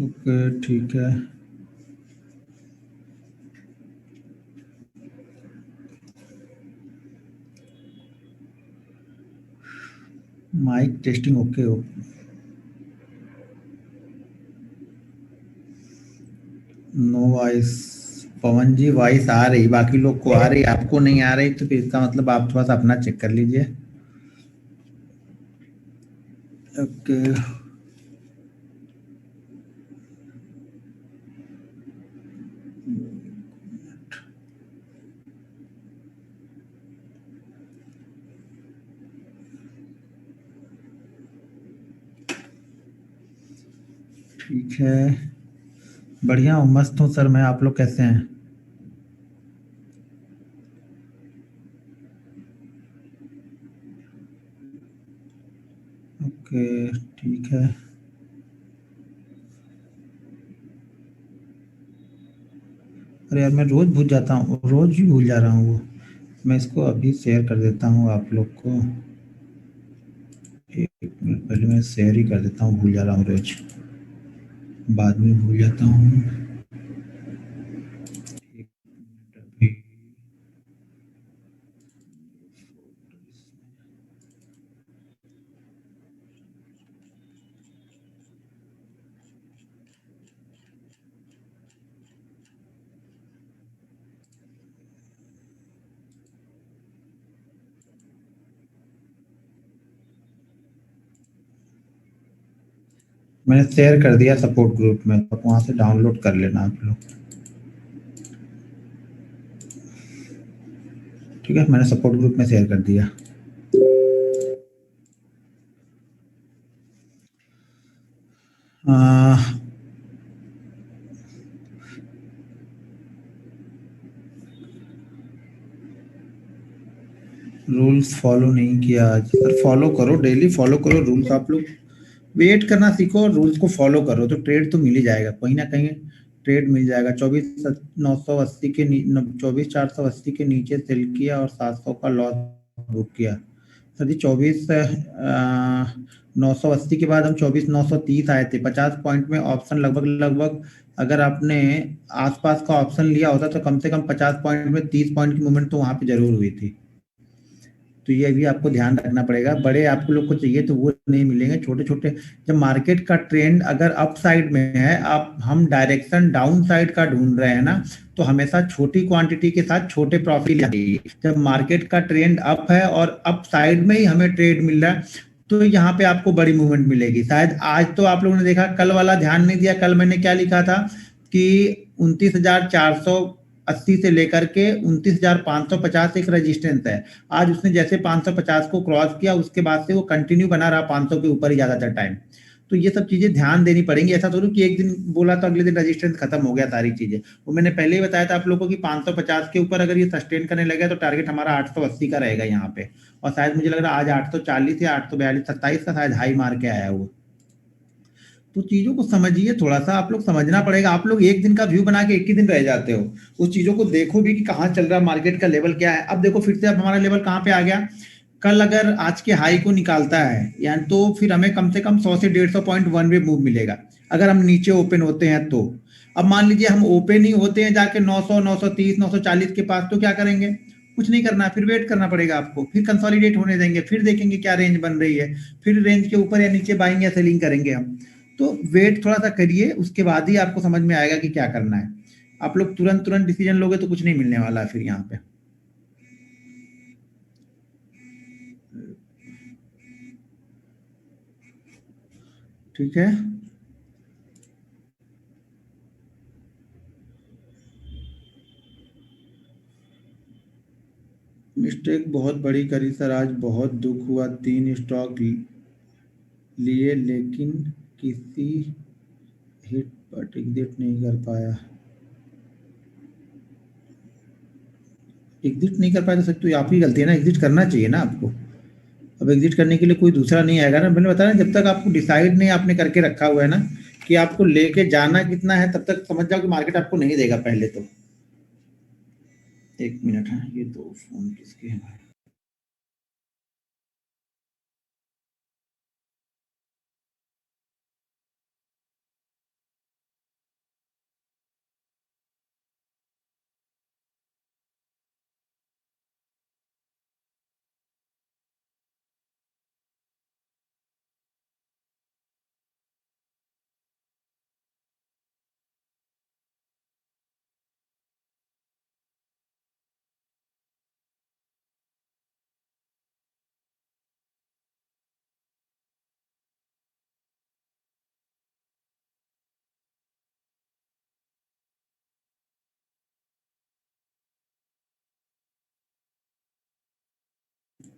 Okay, ठीक है। Mic testing okay हो। No voice. Pawan ji voice आ रही, बाकी लोग को आ रही, आपको नहीं आ रही, तो फिर इसका मतलब आप थोड़ा सा अपना चेक कर लीजिए। ओके। ठीक है, बढ़िया हूँ, मस्त हूँ सर मैं। आप लोग कैसे हैं? ओके, ठीक है। अरे यार, मैं रोज भूल जाता हूँ, रोज ही भूल जा रहा हूँ वो। मैं इसको अभी शेयर कर देता हूँ आप लोग को। एक मिनट पहले मैं शेयर ही कर देता हूँ, भूल जा रहा हूँ रोज, बाद में भूल जाता हूँ। एक मिनट अभी। मैंने शेयर कर दिया सपोर्ट ग्रुप में, तो वहाँ से डाउनलोड कर लेना आप लोग। ठीक है, मैंने सपोर्ट ग्रुप में शेयर कर दिया। रूल्स फॉलो नहीं किया आज सर? फॉलो करो, डेली फॉलो करो रूल्स। आप लोग वेट करना सीखो और रूल्स को फॉलो करो, तो ट्रेड तो मिल ही जाएगा कहीं ना कहीं। ट्रेड मिल जाएगा। 24,980 के 24,480 के नीचे सेल किया और 700 का लॉस बुक किया। सर जी, 24,980 के बाद हम 24,930 आए थे, 50 पॉइंट में ऑप्शन लगभग लगभग। अगर आपने आसपास का ऑप्शन लिया होता तो कम से कम 50 पॉइंट में 30 पॉइंट की मूवमेंट तो वहां पे जरूर हुई थी। तो ये भी आपको ध्यान रखना पड़ेगा। बड़े आपको लोग को चाहिए तो वो नहीं मिलेंगे, छोटे छोटे। जब मार्केट का ट्रेंड अगर अप साइड में है, आप हम डायरेक्शन डाउन साइड का ढूंढ रहे हैं ना, तो हमेशा छोटी क्वांटिटी के साथ छोटे प्रॉफिट चाहिए। जब मार्केट का ट्रेंड अप है और अप साइड में ही हमें ट्रेड मिल रहा है, तो यहाँ पे आपको बड़ी मूवमेंट मिलेगी। शायद आज तो आप लोगों ने देखा, कल वाला ध्यान नहीं दिया। कल मैंने क्या लिखा था कि 29,480 से लेकर के 29,550 एक रेजिस्टेंस है। आज उसने जैसे 550 को क्रॉस किया, उसके बाद से वो कंटिन्यू बना रहा 500 के ऊपर ही ज्यादातर टाइम। तो ये सब चीजें ध्यान देनी पड़ेंगी। ऐसा थोड़ी कि एक दिन बोला तो अगले दिन रेजिस्टेंस खत्म हो गया सारी चीजें। वो मैंने पहले ही बताया था आप लोगों को कि 550 के ऊपर अगर ये सस्टेन करने लगे तो टारगेट हमारा 880 का रहेगा यहाँ पे। और शायद मुझे लग रहा है आज 840 या 842 27 का शायद हाई मार के आया है वो। तो चीजों को समझिए थोड़ा सा, आप लोग समझना पड़ेगा। आप लोग एक दिन का व्यू बना के एक ही दिन रह जाते हो। उस चीजों को देखो भी कि कहाँ चल रहा है, मार्केट का लेवल क्या है। अब देखो फिर से अब हमारा लेवल कहाँ पे आ गया। कल अगर आज के हाई को निकालता है यानी, तो फिर हमें कम से कम 100 से 150 पॉइंट वन वे मूव मिलेगा, अगर हम नीचे ओपन होते हैं तो। अब मान लीजिए हम ओपन ही होते हैं जाके 900 930 940 के पास, तो क्या करेंगे? कुछ नहीं करना है, फिर वेट करना पड़ेगा आपको। फिर कंसोलिडेट होने देंगे, फिर देखेंगे क्या रेंज बन रही है। फिर रेंज के ऊपर या नीचे बाइंग या सेलिंग करेंगे हम। तो वेट थोड़ा सा करिए, उसके बाद ही आपको समझ में आएगा कि क्या करना है। आप लोग तुरंत तुरंत डिसीजन लोगे तो कुछ नहीं मिलने वाला है फिर यहाँ पे। ठीक है। मिस्टेक बहुत बड़ी करी सर आज, बहुत दुख हुआ। 3 स्टॉक लिए लेकिन किसी हिट पर एग्जिट नहीं कर पाया। एग्जिट नहीं कर पाया तो सर, तो आप ही गलती है ना, एग्जिट करना चाहिए ना आपको। अब एग्जिट करने के लिए कोई दूसरा नहीं आएगा ना। मैंने बताया ना, जब तक आपको डिसाइड नहीं आपने करके रखा हुआ है ना कि आपको लेके जाना कितना है, तब तक समझ जाओ कि मार्केट आपको नहीं देगा पहले तो। एक मिनट है, ये दो फोन किसके हैं?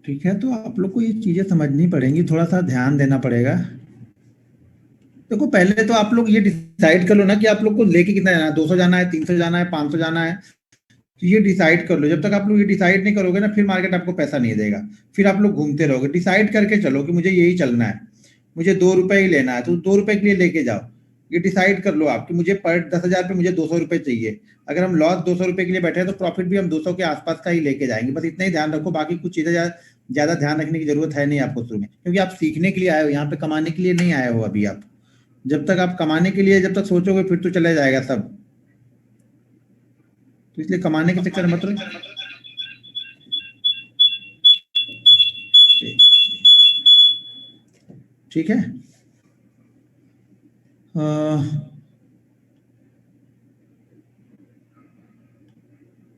ठीक है, तो आप लोग को ये चीजें समझनी पड़ेंगी, थोड़ा सा ध्यान देना पड़ेगा। देखो पहले तो आप लोग ये डिसाइड कर लो ना कि आप लोग को लेके कितना जाना है, 200 जाना है, 300 जाना है, 500 जाना है। तो ये डिसाइड कर लो। जब तक आप लोग ये डिसाइड नहीं करोगे ना, फिर मार्केट आपको पैसा नहीं देगा। फिर आप लोग घूमते रहोगे। डिसाइड करके चलो कि मुझे यही चलना है, मुझे 2 रुपए ही लेना है, तो 2 रुपए के लिए लेके जाओ। ये डिसाइड कर लो आप कि मुझे पर 10,000 पे मुझे 200 रुपए चाहिए। अगर हम लॉस 200 रुपए के लिए बैठे हैं तो प्रॉफिट भी हम 200 के आसपास का ही लेके जाएंगे। बस इतना ही ध्यान रखो, बाकी कुछ चीजें ज्यादा ध्यान रखने की जरूरत है नहीं आपको शुरू में, क्योंकि आप सीखने के लिए आए हो, यहाँ पे कमाने के लिए नहीं आए हो अभी आप। जब तक आप कमाने के लिए जब तक सोचोगे फिर तो चला जाएगा सब। तो इसलिए कमाने के चक्कर में मत रहो। ठीक है। अ,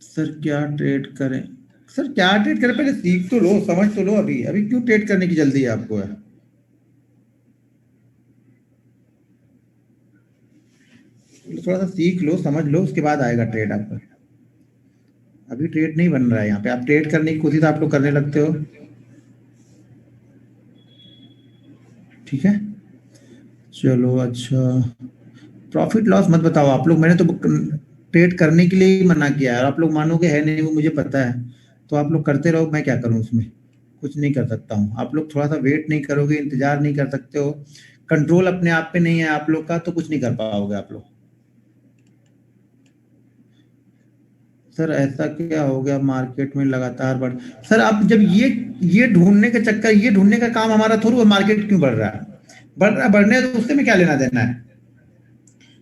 सर क्या ट्रेड करें? सर क्या ट्रेड करें, पहले सीख तो लो, समझ तो लो। अभी अभी क्यों ट्रेड करने की जल्दी है आपको है? थोड़ा सा सीख लो, समझ लो, उसके बाद आएगा ट्रेड आपका। अभी ट्रेड नहीं बन रहा है यहाँ पे। आप ट्रेड करने की कोशिश आप लोग करने लगते हो। ठीक है, चलो अच्छा। प्रॉफिट लॉस मत बताओ आप लोग, मैंने तो ट्रेड करने के लिए ही मना किया है। आप लोग मानोगे है नहीं, वो मुझे पता है। तो आप लोग करते रहो, मैं क्या करूं उसमें? कुछ नहीं कर सकता हूँ। आप लोग थोड़ा सा वेट नहीं करोगे, इंतजार नहीं कर सकते हो, कंट्रोल अपने आप पे नहीं है आप लोग का, तो कुछ नहीं कर पाओगे आप लोग। सर ऐसा क्या हो गया मार्केट में लगातार बढ़? सर आप जब ये ढूंढने का चक्कर, ये ढूंढने का काम हमारा थोड़ा, मार्केट क्यों बढ़ रहा है? बढ़ रहा है, बढ़ने तो उससे में क्या लेना देना है?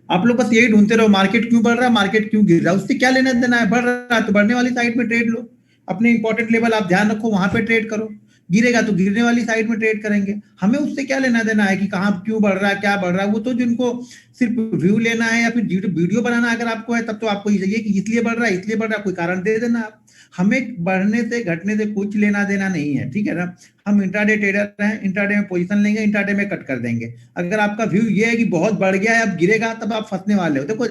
आप लोग बस यही ढूंढते रहो, मार्केट क्यों बढ़ रहा है, मार्केट क्यों गिर रहा है, उससे क्या लेना देना है? बढ़ रहा है तो बढ़ने वाली साइड में ट्रेड लो। अपने इंपॉर्टेंट लेवल आप ध्यान रखो, वहां पे ट्रेड करो। गिरेगा तो गिरने वाली साइड में ट्रेड करेंगे। हमें उससे क्या लेना देना है कि कहाँ क्यों बढ़ रहा है, क्या बढ़ रहा है? वो तो जिनको सिर्फ व्यू लेना है या फिर वीडियो बनाना अगर आपको है, तब तो आपको ये चाहिए कि इसलिए बढ़ रहा है, इसलिए बढ़ रहा है, कोई कारण दे देना आप। हमें बढ़ने से घटने से कुछ लेना देना नहीं है, ठीक है ना? हम इंट्राडे ट्रेडर हैं, इंट्राडे में पोजीशन लेंगे, इंट्राडे में कट कर देंगे। अगर आपका व्यू ये है कि बहुत बढ़ गया है अब गिरेगा, तब आप फंसने वाले हो। देखो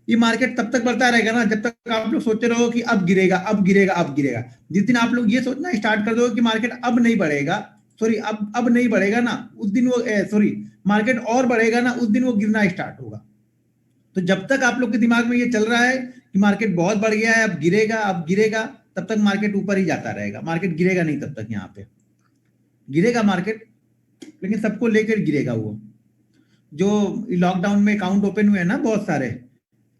ये मार्केट तब तक बढ़ता रहेगा ना जब तक आप लोग सोचते रहो कि अब गिरेगा, अब गिरेगा, अब गिरेगा। जिस दिन आप लोग ये सोचना स्टार्ट कर दो कि मार्केट अब नहीं बढ़ेगा, सॉरी अब नहीं बढ़ेगा ना, उस दिन वो सॉरी मार्केट और बढ़ेगा ना, उस दिन वो गिरना स्टार्ट होगा। तो जब तक आप लोग के दिमाग में ये चल रहा है कि मार्केट बहुत बढ़ गया है, अब गिरेगा, अब गिरेगा, तब तक मार्केट ऊपर ही जाता रहेगा। मार्केट गिरेगा नहीं तब तक। यहाँ पे गिरेगा मार्केट, लेकिन सबको लेकर गिरेगा वो। जो लॉकडाउन में अकाउंट ओपन हुए हैं ना बहुत सारे,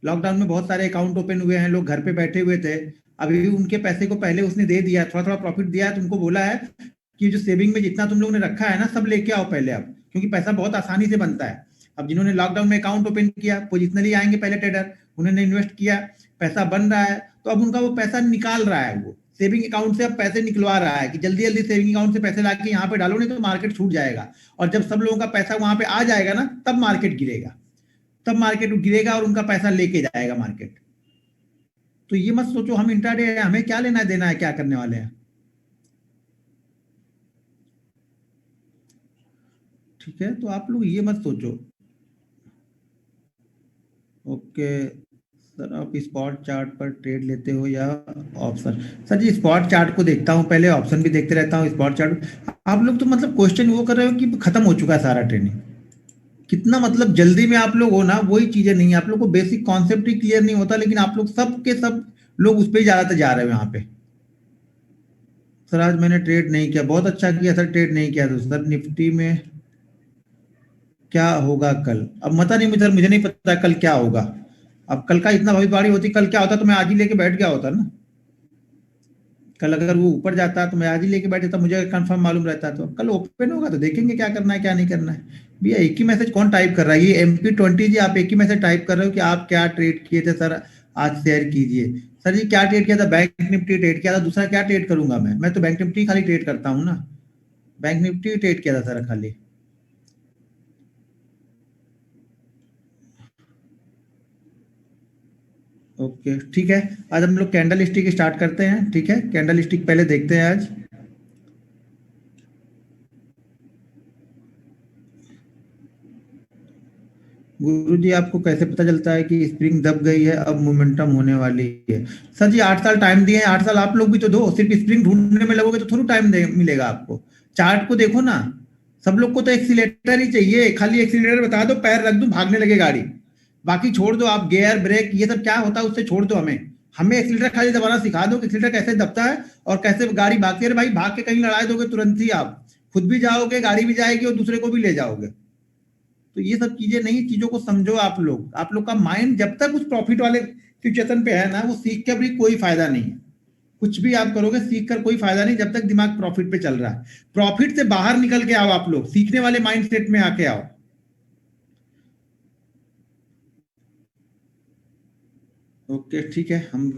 लॉकडाउन में बहुत सारे अकाउंट ओपन हुए हैं, लोग घर पे बैठे हुए थे। अभी उनके पैसे को पहले उसने दे दिया, थोड़ा थोड़ा प्रॉफिट दिया है, तुमको बोला है कि जो सेविंग में जितना तुम लोगों ने रखा है ना, सब लेके आओ पहले अब, क्योंकि पैसा बहुत आसानी से बनता है। अब जिन्होंने लॉकडाउन में अकाउंट ओपन किया, पोजिशनली आएंगे पहले ट्रेडर, उन्होंने इन्वेस्ट किया, पैसा बन रहा है, तो अब उनका वो पैसा निकाल रहा है, वो सेविंग अकाउंट से अब पैसे निकलवा रहा है कि जल्दी जल्दी सेविंग अकाउंट से पैसे लाके यहाँ पे डालो, नहीं तो मार्केट छूट जाएगा। और जब सब लोगों का पैसा वहां पे आ जाएगा ना, तब मार्केट गिरेगा, तब मार्केट गिरेगा और उनका पैसा लेके जाएगा मार्केट। तो ये मत सोचो हम इंट्राडे है, हमें क्या लेना देना है, क्या करने वाले हैं। ठीक है, तो आप लोग ये मत सोचो। ओके सर, आप स्पॉट चार्ट पर ट्रेड लेते हो या ऑप्शन? सर जी स्पॉट चार्ट को देखता हूँ पहले, ऑप्शन भी देखते रहता हूँ, स्पॉट चार्ट। आप लोग तो मतलब क्वेश्चन वो कर रहे हो कि खत्म हो चुका है सारा ट्रेनिंग। कितना मतलब जल्दी में आप लोग हो ना, वही चीजें नहीं है। आप लोग को बेसिक कॉन्सेप्ट ही क्लियर नहीं होता, लेकिन आप लोग सब के सब लोग उस पर ही ज्यादातर जा रहे हो यहाँ पे। सर आज मैंने ट्रेड नहीं किया। बहुत अच्छा किया सर, ट्रेड नहीं किया तो सर निफ्टी में क्या होगा कल? अब पता नहीं मुझे, मुझे नहीं पता कल क्या होगा। अब कल का इतना भविष्यवाणी होती, कल क्या होता तो मैं आज ही लेके बैठ गया होता ना। कल अगर वो ऊपर जाता तो मैं आज ही लेके बैठे था, मुझे कंफर्म मालूम रहता। तो कल ओपन होगा तो देखेंगे क्या करना है क्या नहीं करना है। भैया एक ही मैसेज कौन टाइप कर रहा है? ये MP20 जी, आप एक ही मैसेज टाइप कर रहे हो कि आप क्या ट्रेड किए थे सर, आज शेयर कीजिए। सर जी क्या ट्रेड किया था? बैंक निफ्टी ट्रेड किया था, दूसरा क्या ट्रेड करूंगा मैं तो बैंक निफ्टी खाली ट्रेड करता हूँ ना। बैंक निफ्टी ट्रेड किया था सर खाली। ओके ठीक है, आज हम लोग कैंडल स्टिक स्टार्ट करते हैं। ठीक है, कैंडल स्टिक पहले देखते हैं आज। गुरुजी आपको कैसे पता चलता है कि स्प्रिंग दब गई है, अब मोमेंटम होने वाली है? सर जी 8 साल टाइम दिए हैं, 8 साल आप लोग भी तो दो। सिर्फ स्प्रिंग ढूंढने में लगोगे तो थोड़ा टाइम मिलेगा आपको। चार्ट को देखो ना, सब लोग को तो एक्सीलेटर ही चाहिए, खाली एक्सीलेटर बता दो, पैर रख दो, भागने लगे गाड़ी। बाकी छोड़ दो, आप गियर ब्रेक ये सब क्या होता है उससे छोड़ दो। हमें हमें एक्सीलेटर खाली दबाना सिखा दो कि एक्सीलेटर कैसे दबता है और कैसे गाड़ी भागती है। भाई भाग के कहीं लड़ा दोगे तुरंत ही आप खुद भी जाओगे, गाड़ी भी जाएगी और दूसरे को भी ले जाओगे। तो ये सब चीजें नहीं, चीजों को समझो आप लोग का माइंड जब तक उस प्रॉफिट वाले सिचुएशन पे है ना, वो सीख के भी कोई फायदा नहीं है। कुछ भी आप करोगे सीख कर कोई फायदा नहीं जब तक दिमाग प्रॉफिट पे चल रहा है। प्रॉफिट से बाहर निकल के आओ, आप लोग सीखने वाले माइंड सेट में आके आओ। ओके ठीक है, हम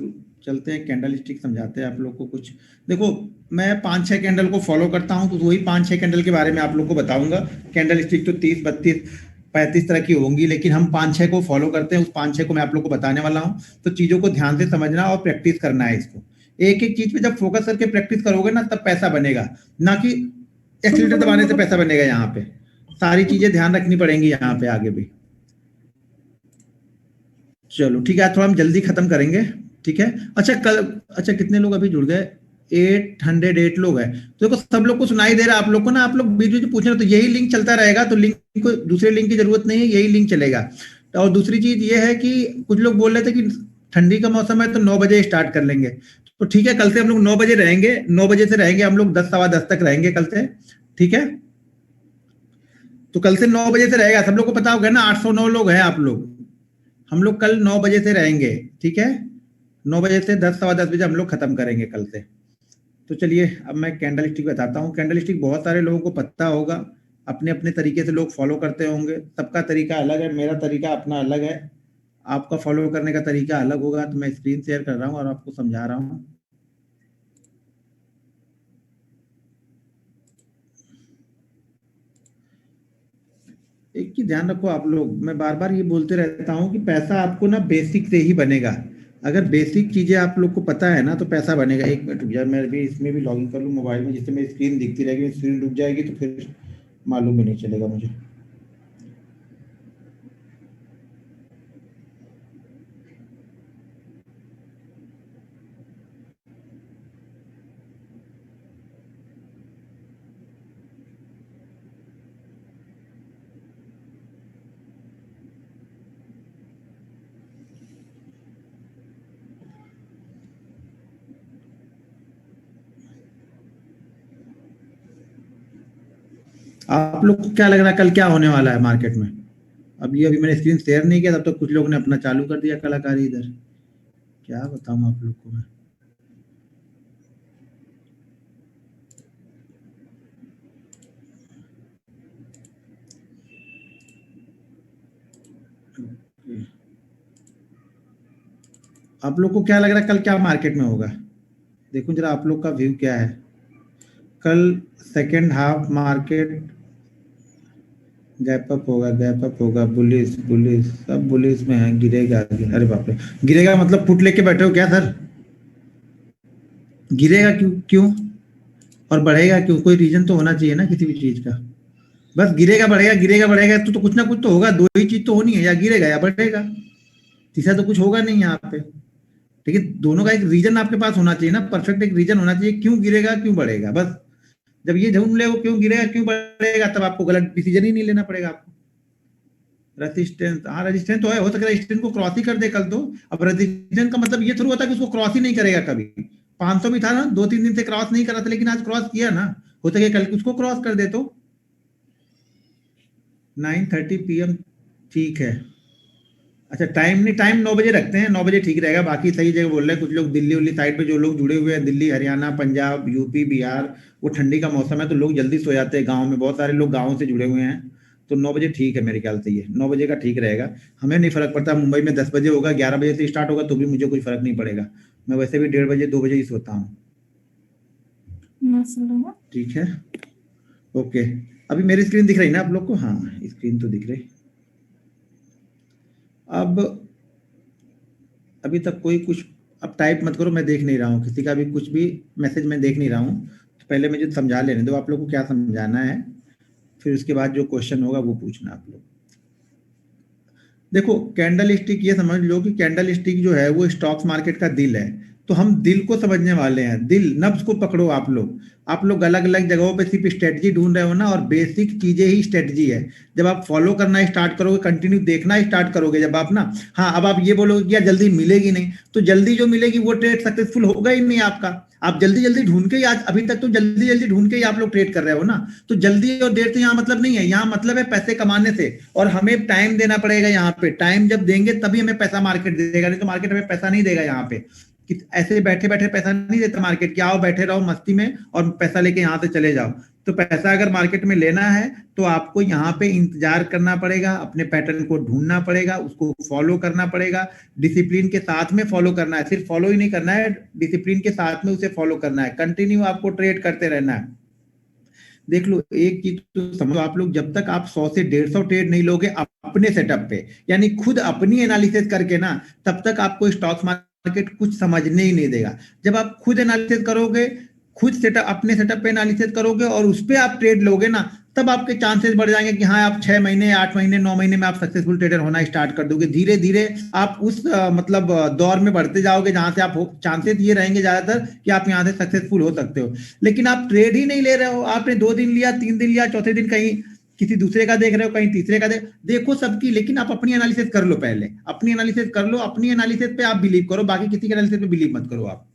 चलते हैं, कैंडल स्टिक समझाते हैं आप लोग को कुछ। देखो मैं 5-6 कैंडल को फॉलो करता हूँ, तो वही 5-6 कैंडल के बारे में आप लोग को बताऊंगा। कैंडल स्टिक तो 30, 32, 35 तरह की होंगी, लेकिन हम 5-6 को फॉलो करते हैं, उस 5-6 को मैं आप लोग को बताने वाला हूँ। तो चीजों को ध्यान से समझना और प्रैक्टिस करना है इसको। एक एक चीज पे जब फोकस करके प्रैक्टिस करोगे ना, तब पैसा बनेगा, ना कि एक्सीलेटर दबाने से पैसा बनेगा। यहाँ पे सारी चीजें ध्यान रखनी पड़ेंगी यहाँ पे आगे भी। चलो ठीक है, आज थोड़ा हम जल्दी खत्म करेंगे। ठीक है, अच्छा कल, अच्छा कितने लोग अभी जुड़ गए? 808 लोग हैं। तो देखो सब लोग को सुनाई दे रहा है आप लोग को ना? आप लोग बीच बीच में पूछ रहे हो, तो यही लिंक चलता रहेगा, तो लिंक को दूसरे लिंक की जरूरत नहीं है, यही लिंक चलेगा। और दूसरी चीज ये है कि कुछ लोग बोल रहे थे कि ठंडी का मौसम है तो 9 बजे स्टार्ट कर लेंगे। तो ठीक है, कल से हम लोग 9 बजे रहेंगे, 9 बजे से रहेंगे हम लोग, 10 सवा 10 तक रहेंगे कल से। ठीक है, तो कल से 9 बजे से रहेगा। सब लोग को पता होगा ना, 809 लोग हैं आप लोग। हम लोग कल 9 बजे से रहेंगे। ठीक है, 9 बजे से 10 सवा 10 बजे हम लोग खत्म करेंगे कल से। तो चलिए अब मैं कैंडल स्टिक बताता हूँ। कैंडल स्टिक बहुत सारे लोगों को पता होगा, अपने अपने तरीके से लोग फॉलो करते होंगे, सबका तरीका अलग है, मेरा तरीका अपना अलग है, आपका फॉलो करने का तरीका अलग होगा। तो मैं स्क्रीन शेयर कर रहा हूँ और आपको समझा रहा हूँ। एक चीज ध्यान रखो आप लोग, मैं बार बार ये बोलते रहता हूँ कि पैसा आपको ना बेसिक से ही बनेगा। अगर बेसिक चीजें आप लोग को पता है ना, तो पैसा बनेगा। एक मिनट रुक जाए, मैं भी इसमें भी लॉगिन कर लूँ मोबाइल में, जिससे मेरी स्क्रीन दिखती रहेगी। स्क्रीन रुक जाएगी तो फिर मालूम भी नहीं चलेगा मुझे। आप लोग को क्या लग रहा है कल क्या होने वाला है मार्केट में? अब ये अभी मैंने स्क्रीन शेयर नहीं किया, तब तक कुछ लोगों ने अपना चालू कर दिया कलाकारी इधर। क्या बताऊं आप लोग को मैं। आप लोग को क्या लग रहा है कल क्या मार्केट में होगा? देखो जरा आप लोग का व्यू क्या है कल। Second half market gap up होगा, गैप अप होगा, बुलिस बुलिस सब बुलिस में है, गिरेगा अरे बाप रे, गिरेगा मतलब पुट लेके बैठे हो क्या सर? गिरेगा क्यों क्यों? और बढ़ेगा क्यों? कोई रीजन तो होना चाहिए ना किसी भी चीज का। बस गिरेगा बढ़ेगा, गिरेगा बढ़ेगा, तो कुछ ना कुछ तो होगा, दो ही चीज तो होनी है, या गिरेगा या बढ़ेगा। तीसरा तो कुछ होगा नहीं यहाँ पे। लेकिन दोनों का एक रीजन आपके पास होना चाहिए ना, परफेक्ट एक रीजन होना चाहिए, क्यों गिरेगा क्यों बढ़ेगा। बस जब ये ढूंढ ले वो क्यों गिरेगा क्यों बढ़ेगा, तब आपको गलत डिसीजन ही नहीं लेना पड़ेगा आपको। रेजिस्टेंस, हाँ रेजिस्टेंस तो है, हो सकता है रेजिस्टेंस को क्रॉस ही कर दे कल तो। अब रेजिस्टेंस का मतलब ये थोड़ा होता है कि उसको क्रॉस ही नहीं करेगा कभी। 500 भी था ना, 2-3 दिन से क्रॉस नहीं कर रहा था, लेकिन आज क्रॉस किया ना। होता है कि कल उसको क्रॉस कर दे तो। 9:30 PM ठीक है। अच्छा टाइम नहीं, टाइम 9 बजे रखते हैं, 9 बजे ठीक रहेगा। बाकी सही जगह बोल रहे हैं कुछ लोग, दिल्ली उल्ली साइड पे जो लोग जुड़े हुए हैं, दिल्ली हरियाणा पंजाब यूपी बिहार, वो ठंडी का मौसम है तो लोग जल्दी सो जाते हैं। गाँव में बहुत सारे लोग गाँव से जुड़े हुए हैं, तो 9 बजे ठीक है मेरे ख्याल से, ये 9 बजे का ठीक रहेगा। हमें नहीं फर्क पड़ता, मुंबई में 10 बजे होगा, 11 बजे से स्टार्ट होगा, तो भी मुझे कोई फर्क नहीं पड़ेगा। मैं वैसे भी 1:30 बजे 2 बजे ही सोता हूँ। ठीक है, ओके। अभी मेरी स्क्रीन दिख रही ना आप लोग को? हाँ स्क्रीन तो दिख रही। अब अभी तक कोई कुछ, अब टाइप मत करो, मैं देख नहीं रहा हूँ किसी का भी कुछ भी मैसेज, मैं देख नहीं रहा हूँ। तो पहले मुझे समझा लेने दो आप लोग को क्या समझाना है, फिर उसके बाद जो क्वेश्चन होगा वो पूछना आप लोग। देखो कैंडल स्टिक, ये समझ लो कि कैंडल स्टिक जो है वो स्टॉक्स मार्केट का दिल है। तो हम दिल को समझने वाले हैं, दिल नब्ज को पकड़ो। आप लोग अलग अलग जगहों पे सिर्फ स्ट्रेटजी ढूंढ रहे हो ना, और बेसिक चीजें ही स्ट्रेटजी है। जब आप फॉलो करना स्टार्ट करोगे, कंटिन्यू देखना स्टार्ट करोगे, जब आप ना, हाँ अब आप ये बोलोगे कि यार जल्दी मिलेगी नहीं, तो जल्दी जो मिलेगी वो ट्रेड सक्सेसफुल होगा ही नहीं आपका। आप जल्दी जल्दी ढूंढ के ही, आज अभी तक तो जल्दी जल्दी ढूंढ के ही आप लोग ट्रेड कर रहे हो ना। तो जल्दी और देर से यहाँ मतलब नहीं है, यहाँ मतलब है पैसे कमाने से। और हमें टाइम देना पड़ेगा यहाँ पे। टाइम जब देंगे तभी हमें पैसा मार्केट देगा, नहीं तो मार्केट हमें पैसा नहीं देगा यहाँ पे। कि ऐसे बैठे बैठे पैसा नहीं देता मार्केट, कि आओ बैठे रहो मस्ती में और पैसा लेके यहाँ से चले जाओ। तो पैसा अगर मार्केट में लेना है तो आपको यहाँ पे इंतजार करना पड़ेगा, अपने पैटर्न को ढूंढना पड़ेगा, उसको फॉलो करना पड़ेगा, डिसिप्लिन के साथ में फॉलो करना है। सिर्फ फॉलो ही नहीं करना है, डिसिप्लिन के साथ में उसे फॉलो करना है। कंटिन्यू आपको ट्रेड करते रहना है। देख लो एक चीज तो समझो, आप लोग जब तक आप 100 से 150 ट्रेड नहीं लोगे अपने सेटअप पे, यानी खुद अपनी एनालिसिस करके ना, तब तक आपको स्टॉक मार्केट कुछ समझने ही नहीं देगा। जब आप खुद एनालिसिस करोगे, खुद सेटअप, अपने सेटअप पे एनालिसिस करोगे और उस पे आप ट्रेड लोगे ना, तब आपके चांसेस बढ़ जाएंगे कि हाँ आप 6 महीने, 8 महीने, 9 महीने में आप सक्सेसफुल ट्रेडर होना स्टार्ट कर दोगे। धीरे धीरे आप उस मतलब दौर में बढ़ते जाओगे जहां से आप चांसेस ये रहेंगे ज्यादातर कि आप यहाँ से सक्सेसफुल हो सकते हो। लेकिन आप ट्रेड ही नहीं ले रहे हो, आपने 2 दिन लिया, 3 दिन लिया, चौथे दिन कहीं किसी दूसरे का देख रहे हो, कहीं तीसरे का देखो सबकी, लेकिन आप अपनी एनालिसिस कर लो पहले। अपनी एनालिसिस कर लो, अपनी एनालिसिस पे आप बिलीव करो, बाकी किसी के एनालिसिस पे बिलीव मत करो आप।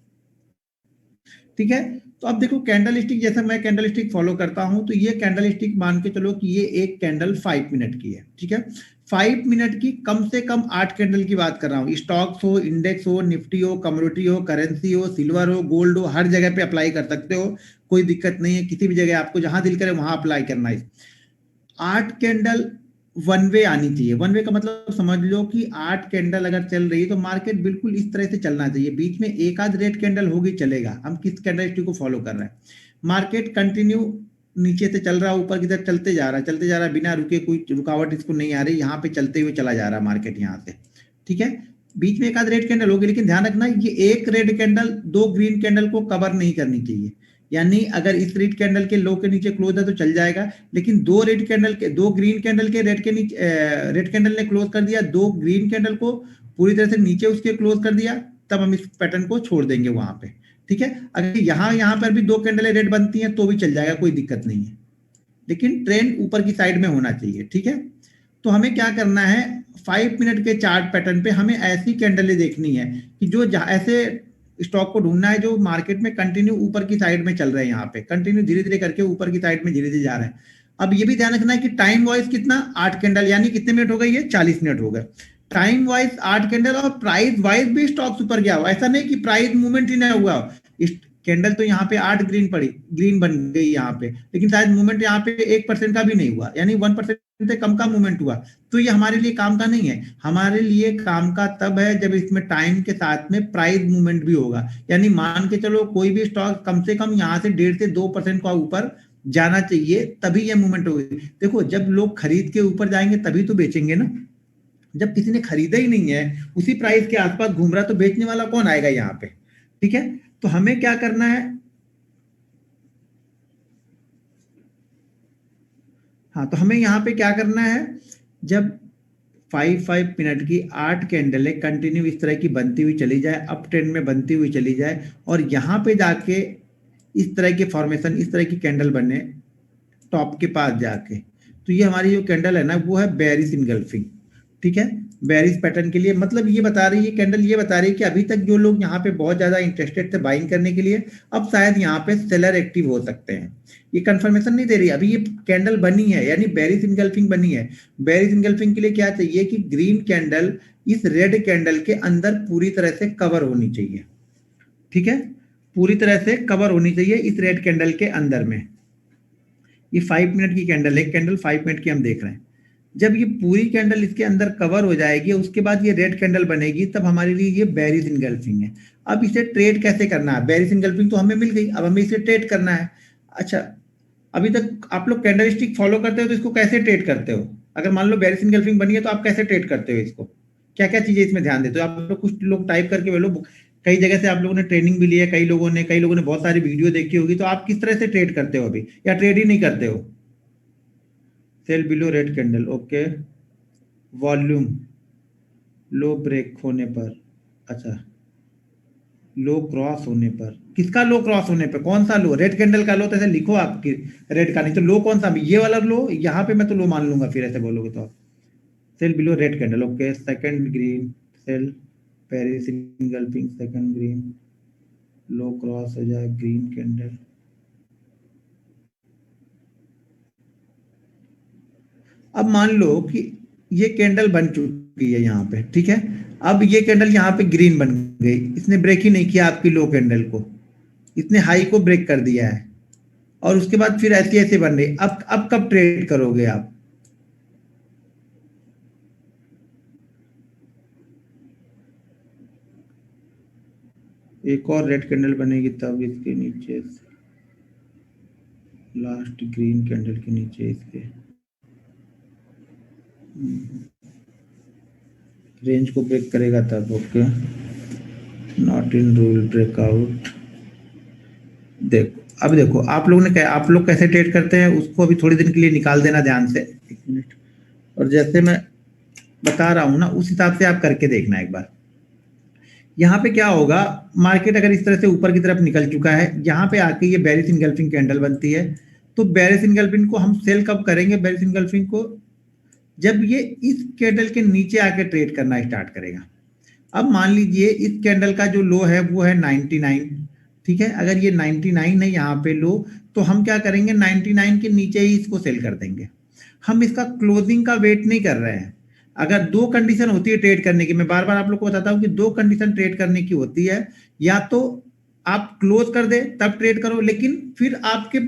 ठीक है। तो अब देखो कैंडल स्टिक, जैसे मैं कैंडल स्टिक फॉलो करता हूं, तो ये कैंडल स्टिक मान के चलो कि ये एक कैंडल 5 मिनट की है। ठीक है, 5 मिनट की, कम से कम 8 कैंडल की बात कर रहा हूँ। स्टॉक्स हो, इंडेक्स हो, निफ्टी हो, कमोडिटी हो, करेंसी हो, सिल्वर हो, गोल्ड हो, हर जगह पे अप्लाई कर सकते हो, कोई दिक्कत नहीं है। किसी भी जगह आपको जहां दिल करे वहां अप्लाई करना है। 8 कैंडल वन वे आनी चाहिए। वन वे का मतलब समझ लो कि 8 कैंडल अगर चल रही है तो मार्केट बिल्कुल इस तरह से चलना चाहिए। बीच में एक आध रेड कैंडल होगी, चलेगा। हम किस कैंडल स्टिक को फॉलो कर रहे हैं। मार्केट कंटिन्यू नीचे से चल रहा है, ऊपर की तरफ चलते जा रहा है, चलते जा रहा है, बिना रुके, कोई रुकावट इसको नहीं आ रही, यहाँ पे चलते हुए चला जा रहा है मार्केट यहाँ से। ठीक है, बीच में एक आध रेड कैंडल होगी, लेकिन ध्यान रखना ये एक रेड कैंडल 2 ग्रीन कैंडल को कवर नहीं करनी चाहिए। यानी अगर इस रेड कैंडल के लो के नीचे क्लोज है तो चल जाएगा, लेकिन 2 ग्रीन कैंडल के रेड के नीचे, रेड कैंडल ने क्लोज कर दिया, 2 ग्रीन कैंडल को पूरी तरह से नीचे उसके क्लोज कर दिया, तब हम इस पैटर्न को छोड़ देंगे वहां पे। ठीक है, अगर यहाँ पर भी 2 कैंडलें रेड बनती हैं तो भी चल जाएगा, कोई दिक्कत नहीं है, लेकिन ट्रेंड ऊपर की साइड में होना चाहिए। ठीक है, तो हमें क्या करना है, 5 मिनट के चार्ट पैटर्न पे हमें ऐसी कैंडलें देखनी है कि जो ऐसे स्टॉक को ढूंढना है जो मार्केट में कंटिन्यू ऊपर की साइड में चल रहे हैं, यहाँ पे कंटिन्यू धीरे धीरे करके ऊपर की साइड में धीरे धीरे जा रहे हैं। अब ये भी ध्यान रखना है कि टाइम वाइज कितना, 8 कैंडल, यानी कितने मिनट हो गए, ये 40 मिनट हो गए। टाइम वाइज 8 कैंडल, और प्राइस वाइज भी स्टॉक ऊपर गया हो, ऐसा नहीं कि प्राइस मूवमेंट ही नहीं हुआ हो। कैंडल तो यहाँ पे 8 ग्रीन पड़ी, ग्रीन बन गई यहाँ पे, लेकिन शायद मूवमेंट यहाँ पे 1% का भी नहीं हुआ, यानी 1% से कम का मूवमेंट हुआ। तो ये हमारे लिए काम का नहीं है। हमारे लिए काम का तब है जब इसमें टाइम के साथ में प्राइस मूवमेंट भी होगा। यानी मान के चलो कोई भी स्टॉक कम से कम यहाँ से 1.5 से 2% का ऊपर जाना चाहिए, तभी ये मूवमेंट होगी। देखो जब लोग खरीद के ऊपर जाएंगे तभी तो बेचेंगे ना। जब किसी ने खरीदा ही नहीं है, उसी प्राइस के आसपास घूम रहा, तो बेचने वाला कौन आएगा यहाँ पे। ठीक है, तो हमें क्या करना है, हाँ तो हमें यहाँ पे क्या करना है, जब 5 मिनट की 8 कैंडलें कंटिन्यू इस तरह की बनती हुई चली जाए, अप ट्रेंड में बनती हुई चली जाए, और यहाँ पे जाके इस तरह के फॉर्मेशन, इस तरह की कैंडल बने टॉप के पास जाके, तो ये हमारी जो कैंडल है ना, वो है बेयरिश इनगल्फिंग। ठीक है, बेयरिश पैटर्न के लिए मतलब ये बता रही है कैंडल, ये बता रही है कि अभी तक जो लोग यहाँ पे बहुत ज्यादा इंटरेस्टेड थे बाइंग करने के लिए, अब शायद यहाँ पे सेलर एक्टिव हो सकते हैं। ये कंफर्मेशन नहीं दे रही, अभी ये कैंडल बनी है, यानी बेयरिश इनगल्फिंग बनी है। बेयरिश इनगल्फिंग के लिए क्या चाहिए कि ग्रीन कैंडल इस रेड कैंडल के अंदर पूरी तरह से कवर होनी चाहिए। ठीक है, पूरी तरह से कवर होनी चाहिए इस रेड कैंडल के अंदर में। ये 5 मिनट की कैंडल है, कैंडल 5 मिनट की हम देख रहे हैं। जब ये पूरी कैंडल इसके अंदर कवर हो जाएगी, उसके बाद ये रेड कैंडल बनेगी, तब हमारे लिए ये बेयरिश इनगल्फिंग है। अब इसे ट्रेड कैसे करना है, बेयरिश इनगल्फिंग तो हमें मिल गई, अब हमें इसे ट्रेड करना है। अच्छा, अभी तक आप लोग कैंडल स्टिक फॉलो करते हो तो इसको कैसे ट्रेड करते हो, अगर मान लो बेयरिश इनगल्फिंग बनी है तो आप कैसे ट्रेड करते हो इसको, क्या क्या चीजें इसमें ध्यान देते हो आप लोग, कुछ लोग टाइप करके बोलो। कई जगह से आप लोगों ने ट्रेनिंग भी ली है, कई लोगों ने बहुत सारी वीडियो देखी होगी, तो आप किस तरह से ट्रेड करते हो अभी, या ट्रेड ही नहीं करते हो। Sell below red candle, okay, volume, low break होने पर, अच्छा, लो क्रॉस होने पर, किसका लो क्रॉस होने पर, कौन सा लो, रेड कैंडल का लो तो ऐसे लिखो आपकी, रेड का नहीं तो लो कौन सा, ये वाला लो, यहाँ पे मैं तो लो मान लूंगा फिर ऐसे बोलोगे तो आप। Sell below red candle, okay, second green sell, bearish engulfing second green, low cross हो जाए ग्रीन कैंडल। अब मान लो कि ये कैंडल बन चुकी है यहाँ पे, ठीक है, अब ये कैंडल यहाँ पे ग्रीन बन गई, इसने ब्रेक ही नहीं किया आपकी लो कैंडल को, इसने हाई को ब्रेक कर दिया है, और उसके बाद फिर ऐसे ऐसे बन रही, अब कब ट्रेड करोगे आप? एक और रेड कैंडल बनेगी तब इसके नीचे, लास्ट ग्रीन कैंडल के नीचे इसके रेंज को ब्रेक करेगा तब, okay, not in rule breakout. देखो अब देखो आप लोग ने क्या, आप लोग कैसे ट्रेड करते हैं उसको अभी थोड़ी दिन के लिए निकाल देना ध्यान से, एक मिनट, और जैसे मैं बता रहा हूँ ना उस हिसाब से आप करके देखना एक बार। यहाँ पे क्या होगा, मार्केट अगर इस तरह से ऊपर की तरफ निकल चुका है, यहाँ पे आके ये बेरिस इनगल्फिंग कैंडल बनती है, तो बेरिस इनगल्फिंग को हम सेल कब करेंगे, बेरिस इनगल्फिंग को जब ये इस कैंडल के नीचे आके ट्रेड करना स्टार्ट करेगा। अब मान लीजिए इस कैंडल का जो लो है वो है 99, ठीक है, अगर ये 99 है यहाँ पे लो, तो हम क्या करेंगे 99 के नीचे ही इसको सेल कर देंगे। हम इसका क्लोजिंग का वेट नहीं कर रहे हैं। अगर दो कंडीशन होती है ट्रेड करने की, मैं बार बार आप लोग को बताता हूँ कि दो कंडीशन ट्रेड करने की होती है, या तो आप क्लोज कर दे तब ट्रेड करो, लेकिन फिर आपके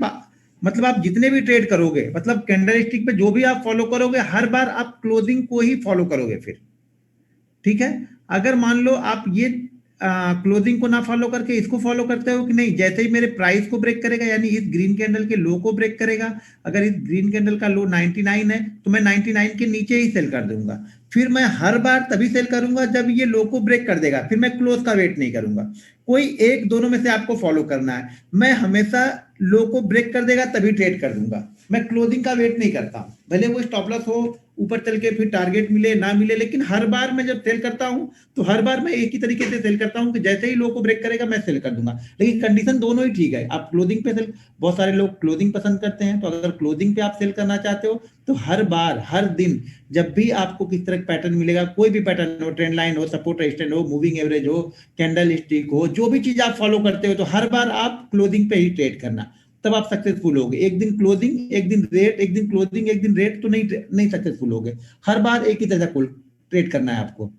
मतलब आप जितने भी ट्रेड करोगे, मतलब कैंडल स्टिक पे जो भी आप फॉलो करोगे हर बार आप क्लोजिंग को ही फॉलो करोगे फिर, ठीक है। अगर मान लो आप ये क्लोजिंग को ना फॉलो करके इसको फॉलो करते हो कि नहीं, जैसे ही मेरे प्राइस को ब्रेक करेगा, यानी इस ग्रीन कैंडल के लो को ब्रेक करेगा, अगर इस ग्रीन कैंडल का लो 99 है तो मैं 99 के नीचे ही सेल कर दूंगा, फिर मैं हर बार तभी सेल करूंगा जब ये लो को ब्रेक कर देगा, फिर मैं क्लोज का वेट नहीं करूंगा, कोई एक दोनों में से आपको फॉलो करना है। मैं हमेशा लो को ब्रेक कर देगा तभी ट्रेड कर दूंगा, मैं क्लोजिंग का वेट नहीं करता, भले वो स्टॉप लॉस हो ऊपर चल के फिर टारगेट मिले ना मिले, लेकिन हर बार मैं जब सेल करता हूं तो हर बार मैं एक ही तरीके से सेल करता हूं कि जैसे ही लो को ब्रेक करेगा मैं सेल कर दूंगा, लेकिन कंडीशन दोनों ही ठीक है। आप क्लोजिंग पे सेल, बहुत सारे लोग क्लोजिंग पसंद करते हैं, तो अगर क्लोजिंग पे आप सेल करना चाहते हो तो हर बार हर दिन जब भी आपको किस तरह का पैटर्न मिलेगा, कोई भी पैटर्न हो, ट्रेंड लाइन हो, सपोर्ट रेजिस्टेंस हो, मूविंग एवरेज हो, कैंडल स्टिक हो, जो भी चीज आप फॉलो करते हो, तो हर बार आप क्लोजिंग पे ही ट्रेड करना, तब आप सक्सेसफुल होगे। एक दिन क्लोजिंग एक दिन रेट, एक दिन क्लोजिंग एक दिन रेट, तो नहीं सक्सेसफुल होगे। हर बार एक ही तरह ट्रेड करना है आपको।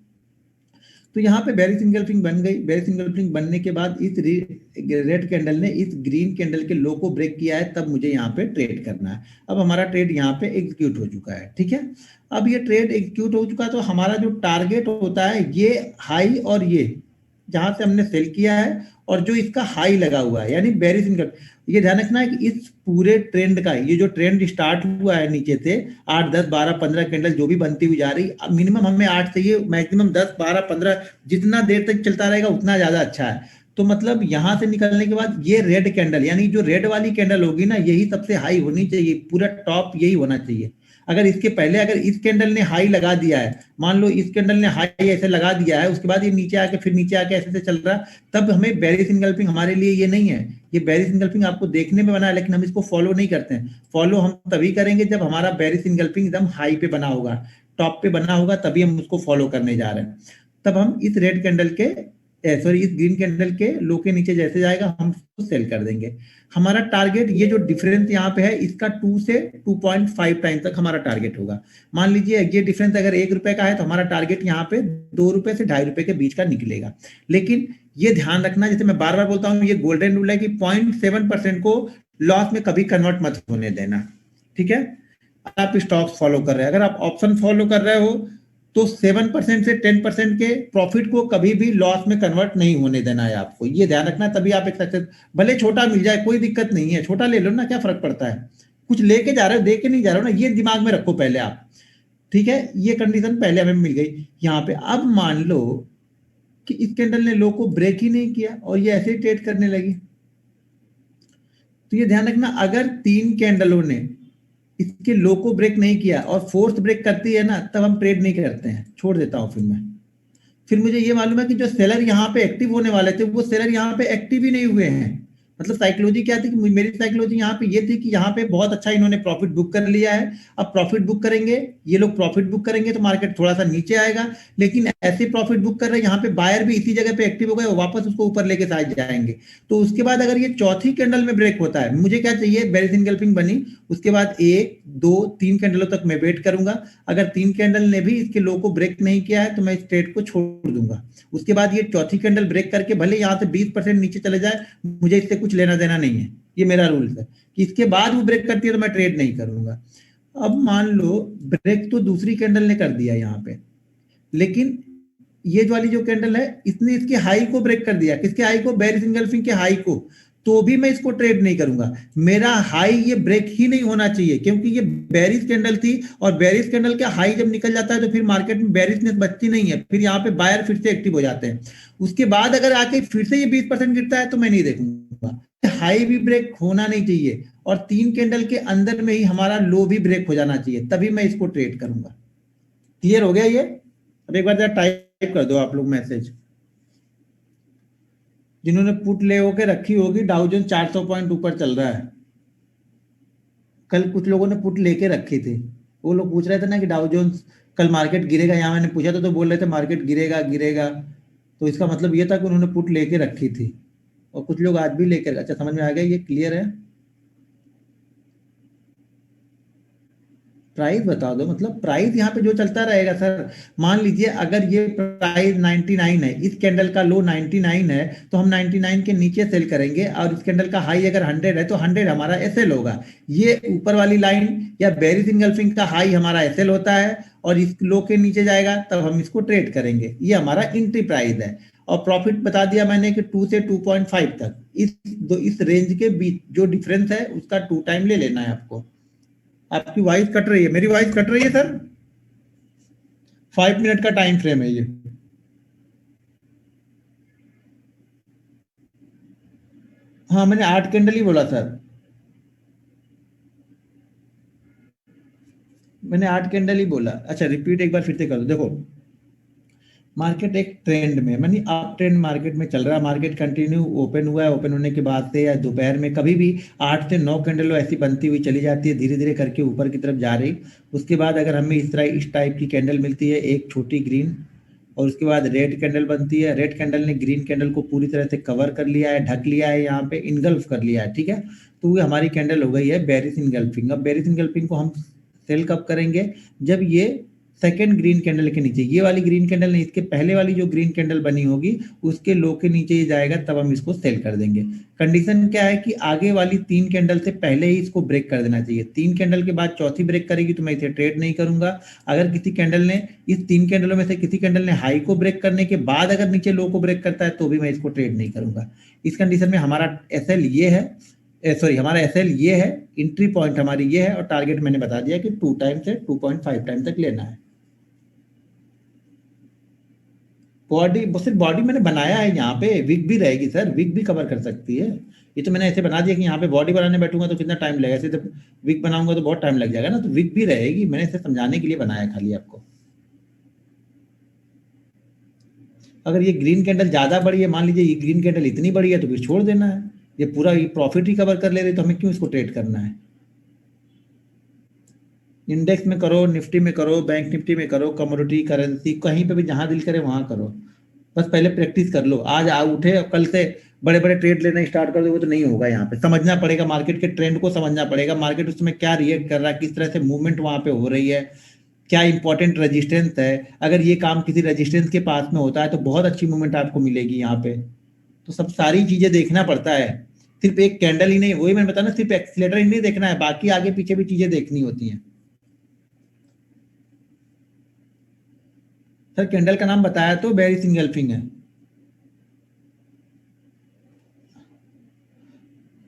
तो यहाँ पे बेरिस इंगल्फिंग बन गई, बेरिस इंगल्फिंग बनने के बाद इस रेड कैंडल ने इस ग्रीन कैंडल के लो को ब्रेक किया है, तब मुझे यहाँ पे ट्रेड करना है। अब हमारा ट्रेड यहाँ पे एग्जीक्यूट हो चुका है, ठीक है। अब ये ट्रेड एग्जीक्यूट हो चुका है, तो हमारा जो टारगेट होता है ये हाई, और ये जहां से हमने सेल किया है और जो इसका हाई लगा हुआ है, यानी बेरिस इनकम, ये ध्यान रखना है कि इस पूरे ट्रेंड का, ये जो ट्रेंड स्टार्ट हुआ है नीचे से 8 10 12 15 कैंडल जो भी बनती हुई जा रही, मिनिमम हमें 8 चाहिए, मैक्सिमम 10 12 15, जितना देर तक चलता रहेगा उतना ज्यादा अच्छा है। तो मतलब यहां से निकलने के बाद ये रेड कैंडल, यानी जो रेड वाली कैंडल होगी ना, यही सबसे हाई होनी चाहिए, पूरा टॉप यही होना चाहिए। अगर इसके पहले अगर इस कैंडल ने हाई लगा दिया है, मान लो इस कैंडल ने हाई ऐसे लगा दिया है, उसके बाद ये नीचे आके फिर नीचे आके ऐसे से चल रहा है, तब हमें बेरिस इनगल्फिंग हमारे लिए ये नहीं है। ये बेरिस इनगल्फिंग आपको देखने में बना है, लेकिन हम इसको फॉलो नहीं करते हैं। फॉलो हम तभी करेंगे जब हमारा बेरिस इनगल्फिंग एकदम हाई पे बना होगा, टॉप पे बना होगा, तभी हम उसको फॉलो करने जा रहे हैं। तब हम इस रेड कैंडल के, सॉरी, इस ग्रीन कैंडल के लो के नीचे जैसे जाएगा हम उसको सेल कर देंगे। हमारा टारगेट, ये जो डिफरेंस यहाँ पे है, इसका 2 से 2.5 टाइम तक हमारा टारगेट होगा। मान लीजिए ये डिफरेंस अगर 1 रुपए का है, तो हमारा टारगेट यहाँ पे 2 रुपए से 2.5 रुपए के बीच का निकलेगा। लेकिन ये ध्यान रखना, जैसे मैं बार बार बोलता हूँ, ये गोल्डन रूल है कि 0.7% को लॉस में कभी कन्वर्ट मत होने देना, ठीक है। आप स्टॉक्स फॉलो कर रहे हैं, अगर आप ऑप्शन फॉलो कर रहे हो तो 7% से 10% के प्रॉफिट को कभी भी लॉस में कन्वर्ट नहीं होने देना है आपको, ये ध्यान रखना, तभी आप एक सक्सेस, भले छोटा मिल जाए कोई दिक्कत नहीं है, छोटा ले लो ना, क्या फर्क पड़ता है, कुछ लेके जा रहे हो, दे के नहीं जा रहे हो ना, ये दिमाग में रखो पहले आप, ठीक है। ये कंडीशन पहले हमें मिल गई यहाँ पे। अब मान लो कि इस कैंडल ने लो को ब्रेक ही नहीं किया और ये ऐसे ही ट्रेड करने लगी, तो ये ध्यान रखना, अगर 3 कैंडलों ने इसके लो को ब्रेक नहीं किया और फोर्थ ब्रेक करती है ना, तब हम ट्रेड नहीं करते हैं, छोड़ देता हूं फिर मैं, फिर मुझे ये मालूम है कि जो सेलर यहाँ पे एक्टिव होने वाले थे वो सेलर यहाँ पे एक्टिव ही नहीं हुए हैं। मतलब साइकोलॉजी क्या थी कि मेरी साइकोलॉजी यहाँ पे ये थी कि यहाँ पे बहुत अच्छा इन्होंने प्रॉफिट बुक कर लिया है। अब प्रॉफिट बुक करेंगे, ये लोग प्रॉफिट बुक करेंगे तो मार्केट थोड़ा सा नीचे आएगा, लेकिन ऐसे प्रॉफिट बुक कर रहे हैं यहाँ पे बायर भी इसी जगह पे एक्टिव हो गए, वो वापस उसको ऊपर लेके साइड जाएंगे। तो उसके बाद अगर ये चौथी कैंडल में ब्रेक होता है, मुझे क्या चाहिए, बेरिश इनगल्फिंग बनी, उसके बाद 1 2 3 कैंडलों तक मैं वेट करूंगा। अगर 3 कैंडल ने भी इसके लो को ब्रेक नहीं किया है तो मैं इस ट्रेड को छोड़ दूंगा। उसके बाद ये चौथी कैंडल ब्रेक करके भले यहाँ से 20% नीचे चले जाए, मुझे इससे कुछ लेना देना नहीं है। ये मेरा रूल है कि इसके बाद वो ब्रेक करती है तो मैं ट्रेड नहीं करूंगा। अब मान लो ब्रेक तो दूसरी कैंडल ने कर दिया यहाँ पे, लेकिन ये वाली जो कैंडल है इसने इसके हाई को ब्रेक कर दिया। किसके हाई को, बेरिश इनगल्फिंग के हाई को। तो भी मैं इसको ट्रेड नहीं करूंगा। मेरा हाई ये ब्रेक ही नहीं होना चाहिए, क्योंकि ये बेरिश कैंडल थी और बेरिश कैंडल का हाई जब निकल जाता है तो फिर मार्केट में बेरिशनेस बचती नहीं है, फिर यहाँ पे बायर फिर से एक्टिव हो जाते हैं। उसके बाद अगर आके फिर से ये 20% गिरता है तो मैं नहीं देखूंगा। हाई भी ब्रेक होना नहीं चाहिए और 3 कैंडल के अंदर में ही हमारा लो भी ब्रेक हो जाना चाहिए, तभी मैं इसको ट्रेड करूंगा। क्लियर हो गया ये? अब एक बार जरा टाइप कर दो आप लोग मैसेज, जिन्होंने पुट ले होके रखी होगी। डाउ जोन्स 400 पॉइंट ऊपर चल रहा है। कल कुछ लोगों ने पुट लेके रखी थी, वो लोग पूछ रहे थे ना कि डाउ जोन्स कल मार्केट गिरेगा, यहाँ मैंने पूछा था तो बोल रहे थे मार्केट गिरेगा गिरेगा। तो इसका मतलब ये था कि उन्होंने पुट लेके रखी थी, और कुछ लोग आज भी लेकर। अच्छा, समझ में आ गया? ये क्लियर है? प्राइस बता दो, मतलब प्राइस यहाँ पे जो चलता रहेगा सर। मान लीजिए अगर ये प्राइस 99 है, इस कैंडल का लो 99 है, तो हम 99 के नीचे सेल करेंगे, और इस कैंडल का हाई अगर 100 है तो 100 हमारा एसएल होगा। ये ऊपर वाली लाइन या बेरिश इनगल्फिंग का हाई हमारा एसएल होता है, और इस लो के नीचे जाएगा तब हम इसको ट्रेड करेंगे। ये हमारा एंट्री प्राइस है। और प्रॉफिट बता दिया मैंने कि 2 से 2.5 तक, इस रेंज के बीच जो डिफरेंस है उसका 2 टाइम ले लेना है आपको। आपकी वॉइस कट रही है, मेरी वॉइस कट रही है सर? 5 मिनट का टाइम फ्रेम है ये। हाँ, मैंने 8 कैंडल ही बोला सर। मैंने 8 कैंडल ही बोला। अच्छा, रिपीट एक बार फिर से कर दो। देखो, मार्केट एक ट्रेंड में, मानी अप ट्रेंड मार्केट में चल रहा है। मार्केट कंटिन्यू ओपन हुआ है, ओपन होने के बाद से या दोपहर में कभी भी 8 से 9 कैंडल ऐसी बनती हुई चली जाती है, धीरे धीरे करके ऊपर की तरफ जा रही। उसके बाद अगर हमें इस टाइप की कैंडल मिलती है, एक छोटी ग्रीन, और उसके बाद रेड कैंडल बनती है। रेड कैंडल ने ग्रीन कैंडल को पूरी तरह से कवर कर लिया है, ढक लिया है, यहाँ पे इनगल्फ कर लिया है, ठीक है। तो ये हमारी कैंडल हो गई है बेरिश इनगल्फिंग। अब बेरिश इनगल्फिंग को हम सेल कब करेंगे, जब ये सेकेंड ग्रीन कैंडल के नीचे, ये वाली ग्रीन कैंडल नहीं, इसके पहले वाली जो ग्रीन कैंडल बनी होगी उसके लो के नीचे ये जाएगा, तब हम इसको सेल कर देंगे। कंडीशन क्या है कि आगे वाली 3 कैंडल से पहले ही इसको ब्रेक कर देना चाहिए। 3 कैंडल के बाद चौथी ब्रेक करेगी तो मैं इसे ट्रेड नहीं करूंगा। अगर किसी कैंडल ने, इस 3 कैंडलों में से किसी कैंडल ने हाई को ब्रेक करने के बाद अगर नीचे लो को ब्रेक करता है तो भी मैं इसको ट्रेड नहीं करूंगा। इस कंडीशन में हमारा एसएल ये है, सॉरी, हमारा एसएल ये है, एंट्री पॉइंट हमारी ये है, और टारगेट मैंने बता दिया कि 2 टाइम से 2.5 टाइम तक लेना है। बॉडी, सिर्फ बॉडी मैंने बनाया है, यहाँ पे विक भी रहेगी सर, विक भी कवर कर सकती है। ये तो मैंने ऐसे बना दिया कि यहाँ पे बॉडी बनाने बैठूंगा तो कितना टाइम लगेगा, सिर्फ विक बनाऊंगा तो बहुत टाइम लग जाएगा ना, तो विक भी रहेगी। मैंने इसे समझाने के लिए बनाया खाली आपको। अगर ये ग्रीन कैंडल ज्यादा बड़ी है, मान लीजिए ये ग्रीन कैंडल इतनी बड़ी है, तो फिर छोड़ देना है। ये पूरा ये प्रॉफिट ही कवर कर ले रही, तो हमें क्यों इसको ट्रेड करना है। इंडेक्स में करो, निफ्टी में करो, बैंक निफ्टी में करो, कमोडिटी करेंसी, कहीं पे भी जहां दिल करे वहां करो। बस पहले प्रैक्टिस कर लो। आज आ उठे और कल से बड़े बड़े ट्रेड लेना स्टार्ट कर दोगे तो नहीं होगा। यहाँ पे समझना पड़ेगा, मार्केट के ट्रेंड को समझना पड़ेगा, मार्केट उसमें क्या रिएक्ट कर रहा है, किस तरह से मूवमेंट वहां पे हो रही है, क्या इंपॉर्टेंट रेजिस्टेंस है। अगर ये काम किसी रेजिस्टेंस के पास में होता है तो बहुत अच्छी मूवमेंट आपको मिलेगी यहाँ पे। तो सब सारी चीजें देखना पड़ता है, सिर्फ एक कैंडल ही नहीं। वही मैंने बताया ना, सिर्फ एक्सीलेटर ही नहीं देखना है, बाकी आगे पीछे भी चीजें देखनी होती हैं। सर कैंडल का नाम बताया तो बेरिश इनगल्फिंग है।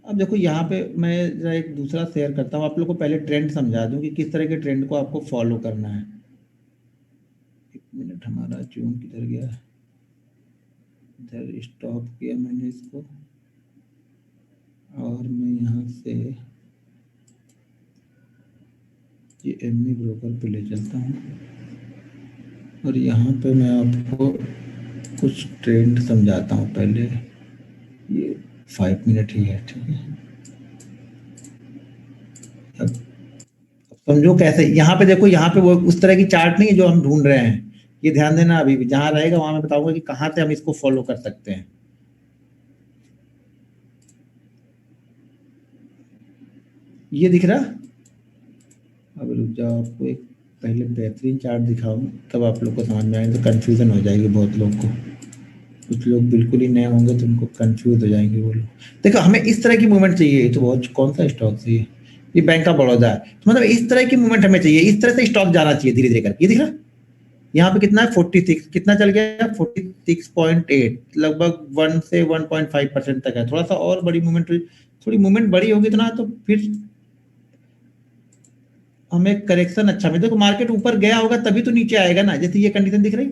अब देखो यहाँ पे मैं जरा एक दूसरा शेयर करता हूँ आप लोग को, पहले ट्रेंड समझा दूं कि किस तरह के ट्रेंड को आपको फॉलो करना है। एक मिनट, हमारा जूम किधर गया, इधर स्टॉप किया मैंने इसको, और मैं यहाँ से ये एमई ब्रोकर पे ले चलता हूँ, और यहाँ पे मैं आपको कुछ ट्रेंड समझाता हूँ पहले। ये 5 मिनट ही है, ठीक है। अब समझो कैसे, यहाँ पे देखो, यहाँ पे वो उस तरह की चार्ट नहीं है जो हम ढूंढ रहे हैं। ये ध्यान देना, अभी भी जहाँ रहेगा वहां मैं बताऊंगा कि कहाँ से हम इसको फॉलो कर सकते हैं। ये दिख रहा। अब रुक जाओ, आपको एक पहले बेहतरीन चार्ट दिखाऊं, तब आप लोग को समझ में आएगा। तो कंफ्यूजन हो जाएगी बहुत लोग को, कुछ लोग बिल्कुल ही नए होंगे तो उनको कंफ्यूज हो जाएंगे वो लोग। देखो हमें इस तरह की मूवमेंट चाहिए। ये तो बहुत, कौन सा स्टॉक चाहिए? ये बैंक ऑफ बड़ौदा है। तो मतलब इस तरह की मूवमेंट हमें चाहिए, इस तरह से स्टॉक जाना चाहिए धीरे धीरे करके। ये दिख रहा, यहाँ पे कितना है 46, कितना चल गया 46.8, लगभग 1 से 1.5% तक है। थोड़ा सा और बड़ी मूवमेंट, थोड़ी मूवमेंट बड़ी होगी तो ना, तो फिर हमें करेक्शन अच्छा मिले। देखो मार्केट ऊपर गया होगा तभी तो नीचे आएगा ना। जैसे ये कंडीशन दिख रही,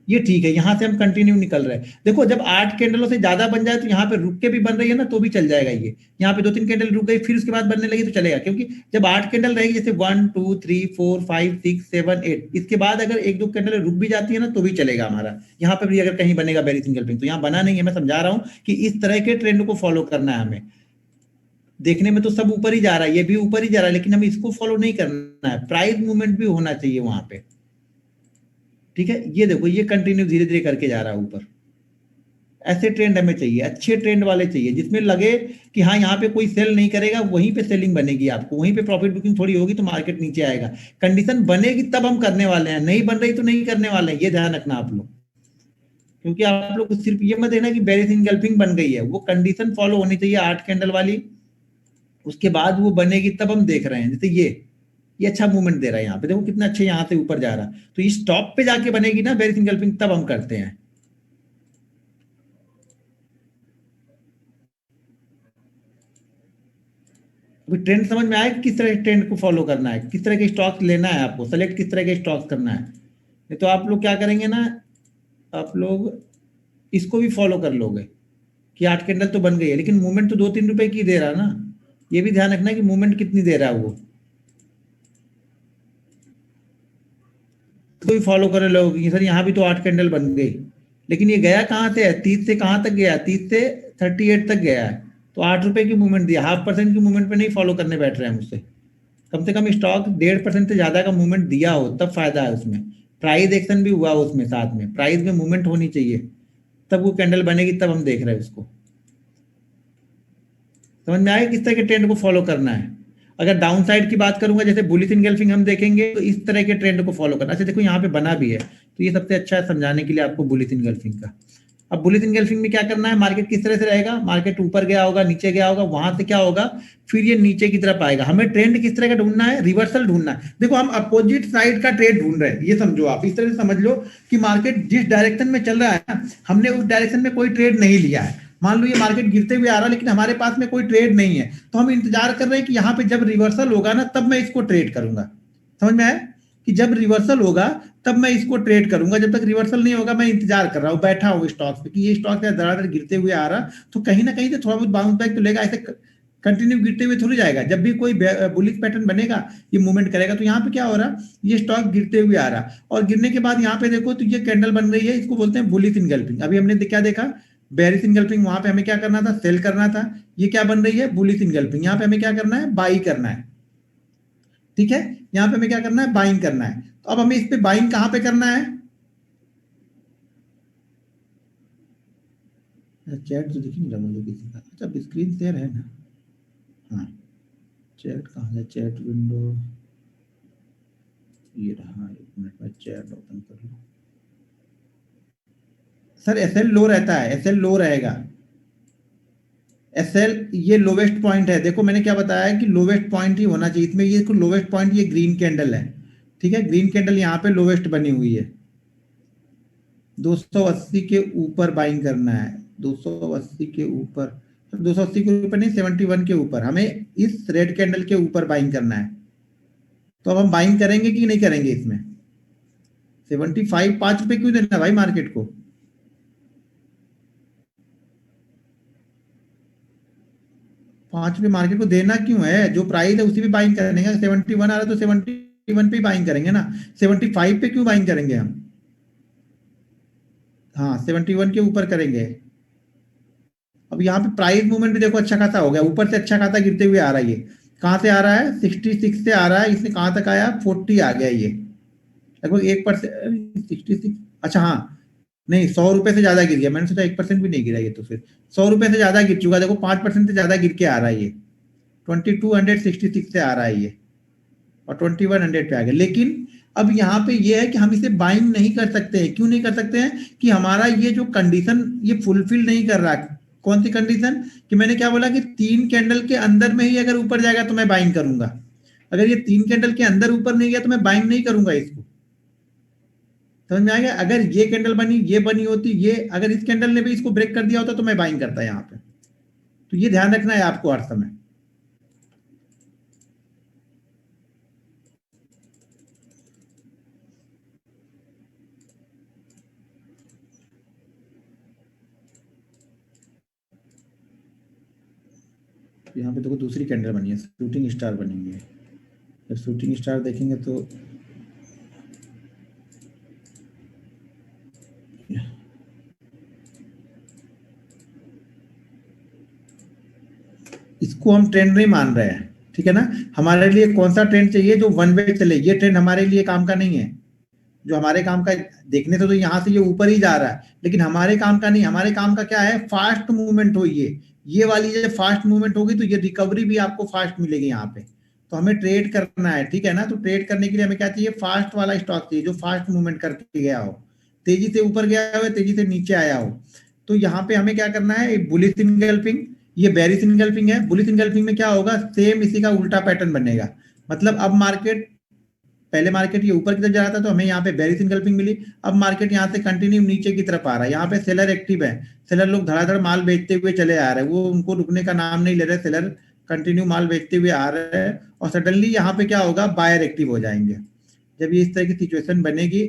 ये ठीक है, यहाँ से हम कंटिन्यू निकल रहे हैं। देखो जब 8 कैंडलों से ज्यादा बन जाए तो यहाँ पे रुक के भी बन रही है ना, तो भी चल जाएगा ये। यहाँ पे 2-3 कैंडल रुक गई, फिर उसके बाद बनने लगी तो चलेगा, क्योंकि जब 8 कैंडल रहेगी, जैसे 1 2 3 4 5 6 7 8, इसके बाद अगर 1-2 कैंडल रुक भी जाती है ना तो भी चलेगा हमारा। यहाँ पे भी अगर कहीं बनेगा बेरिश इंगल्फिंग, तो यहाँ बना नहीं है। मैं समझा रहा हूँ कि इस तरह के ट्रेंड को फॉलो करना है हमें। देखने में तो सब ऊपर ही जा रहा है, ये भी ऊपर ही जा रहा है, लेकिन हमें इसको फॉलो नहीं करना है। प्राइस मूवमेंट भी होना चाहिए वहां पे, ठीक है। ये देखो, ये कंटिन्यू धीरे धीरे करके जा रहा है ऊपर। ऐसे ट्रेंड हमें चाहिए, अच्छे ट्रेंड वाले चाहिए, जिसमें लगे कि हाँ यहाँ पे कोई सेल नहीं करेगा, वहीं पे सेलिंग बनेगी आपको, वहीं पे प्रॉफिट बुकिंग थोड़ी होगी तो मार्केट नीचे आएगा। कंडीशन बनेगी तब हम करने वाले हैं, नहीं बन रही तो नहीं करने वाले हैं, ये ध्यान रखना आप लोग। क्योंकि आप लोग सिर्फ ये मत देखना कि बेरिश इंगल्फिंग बन गई है, वो कंडीशन फॉलो होनी चाहिए 8 कैंडल वाली, उसके बाद वो बनेगी तब हम देख रहे हैं। जैसे ये अच्छा मूवमेंट दे रहा है, यहाँ पे देखो कितना अच्छे यहाँ से ऊपर जा रहा है। तो इस टॉप पे जाके बनेगी ना बेरिश इंगल्फिंग, तब हम करते हैं। अभी ट्रेंड समझ में आया कि किस तरह के ट्रेंड को फॉलो करना है, किस तरह के स्टॉक्स लेना है, आपको सेलेक्ट किस तरह के स्टॉक्स करना है। नहीं तो आप लोग क्या करेंगे ना, आप लोग इसको भी फॉलो कर लोगे कि 8 कैंडल तो बन गई है, लेकिन मूवमेंट तो 2-3 रुपए की दे रहा है ना। ये भी ध्यान रखना है कि मूवमेंट कितनी दे रहा है वो, तो भी फॉलो कर लोगे कि सर यहाँ भी तो 8 कैंडल बन गई, लेकिन ये गया कहाँ से है, 30 से कहाँ तक गया, 30 से 38 तक गया है। तो 8 रुपए की मूवमेंट दिया, 0.5% की मूवमेंट पे नहीं फॉलो करने बैठ रहे हैं मुझसे। कम से कम स्टॉक 1.5% से ज्यादा का मूवमेंट दिया हो तब फायदा है उसमें। प्राइस एक्शन भी हुआ हो उसमें, साथ में प्राइस में मूवमेंट होनी चाहिए, तब वो कैंडल बनेगी, तब हम देख रहे हैं उसको। समझ में आया किस तरह के ट्रेंड को फॉलो करना है। अगर डाउन साइड की बात करूंगा, जैसे बुलिश इंगल्फिंग हम देखेंगे, तो इस तरह के ट्रेंड को फॉलो करना। अच्छा देखो यहाँ पे बना भी है, तो ये सबसे अच्छा है समझाने के लिए आपको बुलिश इंगल्फिंग का। अब बुलिश इंगल्फिंग में क्या करना है, मार्केट किस तरह से रहेगा, मार्केट ऊपर गया होगा, नीचे गया होगा, वहां से क्या होगा, फिर ये नीचे की तरफ आएगा। हमें ट्रेंड किस तरह का ढूंढना है, रिवर्सल ढूंढना है। देखो हम अपोजिट साइड का ट्रेड ढूंढ रहे हैं, ये समझो आप, इस तरह से समझ लो कि मार्केट जिस डायरेक्शन में चल रहा है ना, हमने उस डायरेक्शन में कोई ट्रेड नहीं लिया है। मान लो ये मार्केट गिरते हुए आ रहा है, लेकिन हमारे पास में कोई ट्रेड नहीं है, तो हम इंतजार कर रहे हैं कि यहाँ पे जब रिवर्सल होगा ना, तब मैं इसको ट्रेड करूंगा। समझ में आया कि जब रिवर्सल होगा तब मैं इसको ट्रेड करूंगा, जब तक रिवर्सल नहीं होगा मैं इंतजार कर रहा हूँ, बैठा हूँ स्टॉक पे कि ये स्टॉक धड़ाधड़ गिरते हुए आ रहा, तो कहीं ना कहीं से थोड़ा बहुत बाउंस बैक तो लेगा। ऐसे कंटिन्यू गिरते हुए थोड़ी जाएगा। जब भी कोई बुलिश पैटर्न बनेगा, ये मूवमेंट करेगा। तो यहाँ पे क्या हो रहा, ये स्टॉक गिरते हुए आ रहा, और गिरने के बाद यहाँ पे देखो तो ये कैंडल बन रही है, इसको बोलते हैं बुलिश इंगल्फिंग। अभी हमने क्या देखा, बेरिश इंगल्फिंग, वहां पे हमें क्या करना था, सेल करना था। ये क्या बन रही है, बुलिश इंगल्फिंग, यहाँ पे हमें क्या करना है, बाई करना है, ठीक है। यहाँ पे हमें क्या करना है, बाइंग करना है। तो अब हमें इस पे बाइंग कहाँ पे करना है, चैट तो दिख नहीं रहा मुझे किसी का। अच्छा स्क्रीन शेयर है ना, हाँ। चैट कहाँ है, चैट विंडो, ये रहा, 1 मिनट में चैट ओपन कर लो। सर एसएल लो रहता है, एसएल लो रहेगा। एसएल ये लोवेस्ट पॉइंट है, देखो मैंने क्या बताया कि लोवेस्ट पॉइंट ही होना चाहिए इसमें। ये लोवेस्ट पॉइंट, ये ग्रीन कैंडल है, ठीक है। ग्रीन कैंडल यहाँ पे लोवेस्ट बनी हुई है। 280 के ऊपर बाइंग करना है, 280 के ऊपर, 280 के ऊपर नहीं, 71 के ऊपर, हमें इस रेड कैंडल के ऊपर बाइंग करना है। तो अब हम बाइंग करेंगे कि नहीं करेंगे इसमें। 75, 5 रुपए क्यों देना भाई मार्केट को, 5 रुपए मार्केट को देना क्यों है, जो प्राइस है उसी पे बाइंग करेंगे। 71 आ रहा है तो 71 पे बाइंग करेंगे ना, 75 पे क्यों बाइंग करेंगे हम। हाँ 71 के ऊपर करेंगे। अब यहाँ पे प्राइस मूवमेंट भी देखो अच्छा खासा हो गया, ऊपर से अच्छा खासा गिरते हुए आ रहा है। ये कहाँ से आ रहा है? 66 से आ रहा है, इसने कहाँ तक आया? 40 आ गया ये, लगभग 1%। 66, अच्छा हाँ, नहीं 100 रुपए से ज्यादा गिर गया, मैंने सोचा 1% भी नहीं गिरा ये, तो फिर 100 रुपए से ज्यादा गिर चुका, देखो 5% से ज्यादा गिर के आ रहा है ये। 2266 से आ रहा है ये, और 2100 पे आ गया। लेकिन अब यहाँ पे ये है कि हम इसे बाइंग नहीं कर सकते हैं। क्यों नहीं कर सकते हैं? कि हमारा ये जो कंडीशन ये फुलफिल नहीं कर रहा। कौन सी कंडीशन? कि मैंने क्या बोला कि 3 कैंडल के अंदर में ही अगर ऊपर जाएगा तो मैं बाइंग करूंगा। अगर ये 3 कैंडल के अंदर ऊपर नहीं गया तो मैं बाइंग नहीं करूंगा इसको। समझ में आ गया? अगर ये कैंडल बनी, ये बनी होती, ये अगर इस कैंडल ने भी इसको ब्रेक कर दिया होता तो मैं बाइंग करता यहाँ पे। तो ये ध्यान रखना है आपको हर समय। यहाँ पे देखो दूसरी कैंडल बनी है, शूटिंग स्टार बनी हुई है। जब शूटिंग स्टार देखेंगे तो इसको हम ट्रेंड नहीं मान रहे हैं, ठीक है ना। हमारे लिए कौन सा ट्रेंड चाहिए? जो वन वे चले। ये ट्रेंड हमारे लिए काम का नहीं है। जो हमारे काम का, देखने से तो यहाँ से ये ऊपर ही जा रहा है, लेकिन हमारे काम का नहीं। हमारे काम का क्या है? फास्ट मूवमेंट हो। ये वाली जब फास्ट मूवमेंट होगी तो ये रिकवरी भी आपको फास्ट मिलेगी यहाँ पे। तो हमें ट्रेड करना है, ठीक है ना। तो ट्रेड करने के लिए हमें क्या चाहिए? फास्ट वाला स्टॉक चाहिए, जो फास्ट मूवमेंट करके गया हो, तेजी से ऊपर गया हो, तेजी से नीचे आया हो। तो यहाँ पे हमें क्या करना है? एक बुलिश इनगल्फिंग, ये बेरिश इनगल्फिंग है। बुलिश इनगल्फिंग में क्या होगा? सेम इसी का उल्टा पैटर्न बनेगा। मतलब अब मार्केट, पहले मार्केट ये ऊपर की तरफ जा रहा था तो हमें यहाँ पे बेरिश इनगल्फिंग मिली। अब मार्केट यहाँ से कंटिन्यू नीचे की तरफ आ रहा है। यहाँ पे सेलर एक्टिव है, सेलर लोग धड़ाधड़ माल बेचते हुए चले आ रहे हैं, वो उनको रुकने का नाम नहीं ले रहे। सेलर कंटिन्यू माल बेचते हुए आ रहे हैं, और सडनली यहाँ पे क्या होगा? बायर एक्टिव हो जाएंगे। जब ये इस तरह की सिचुएशन बनेगी,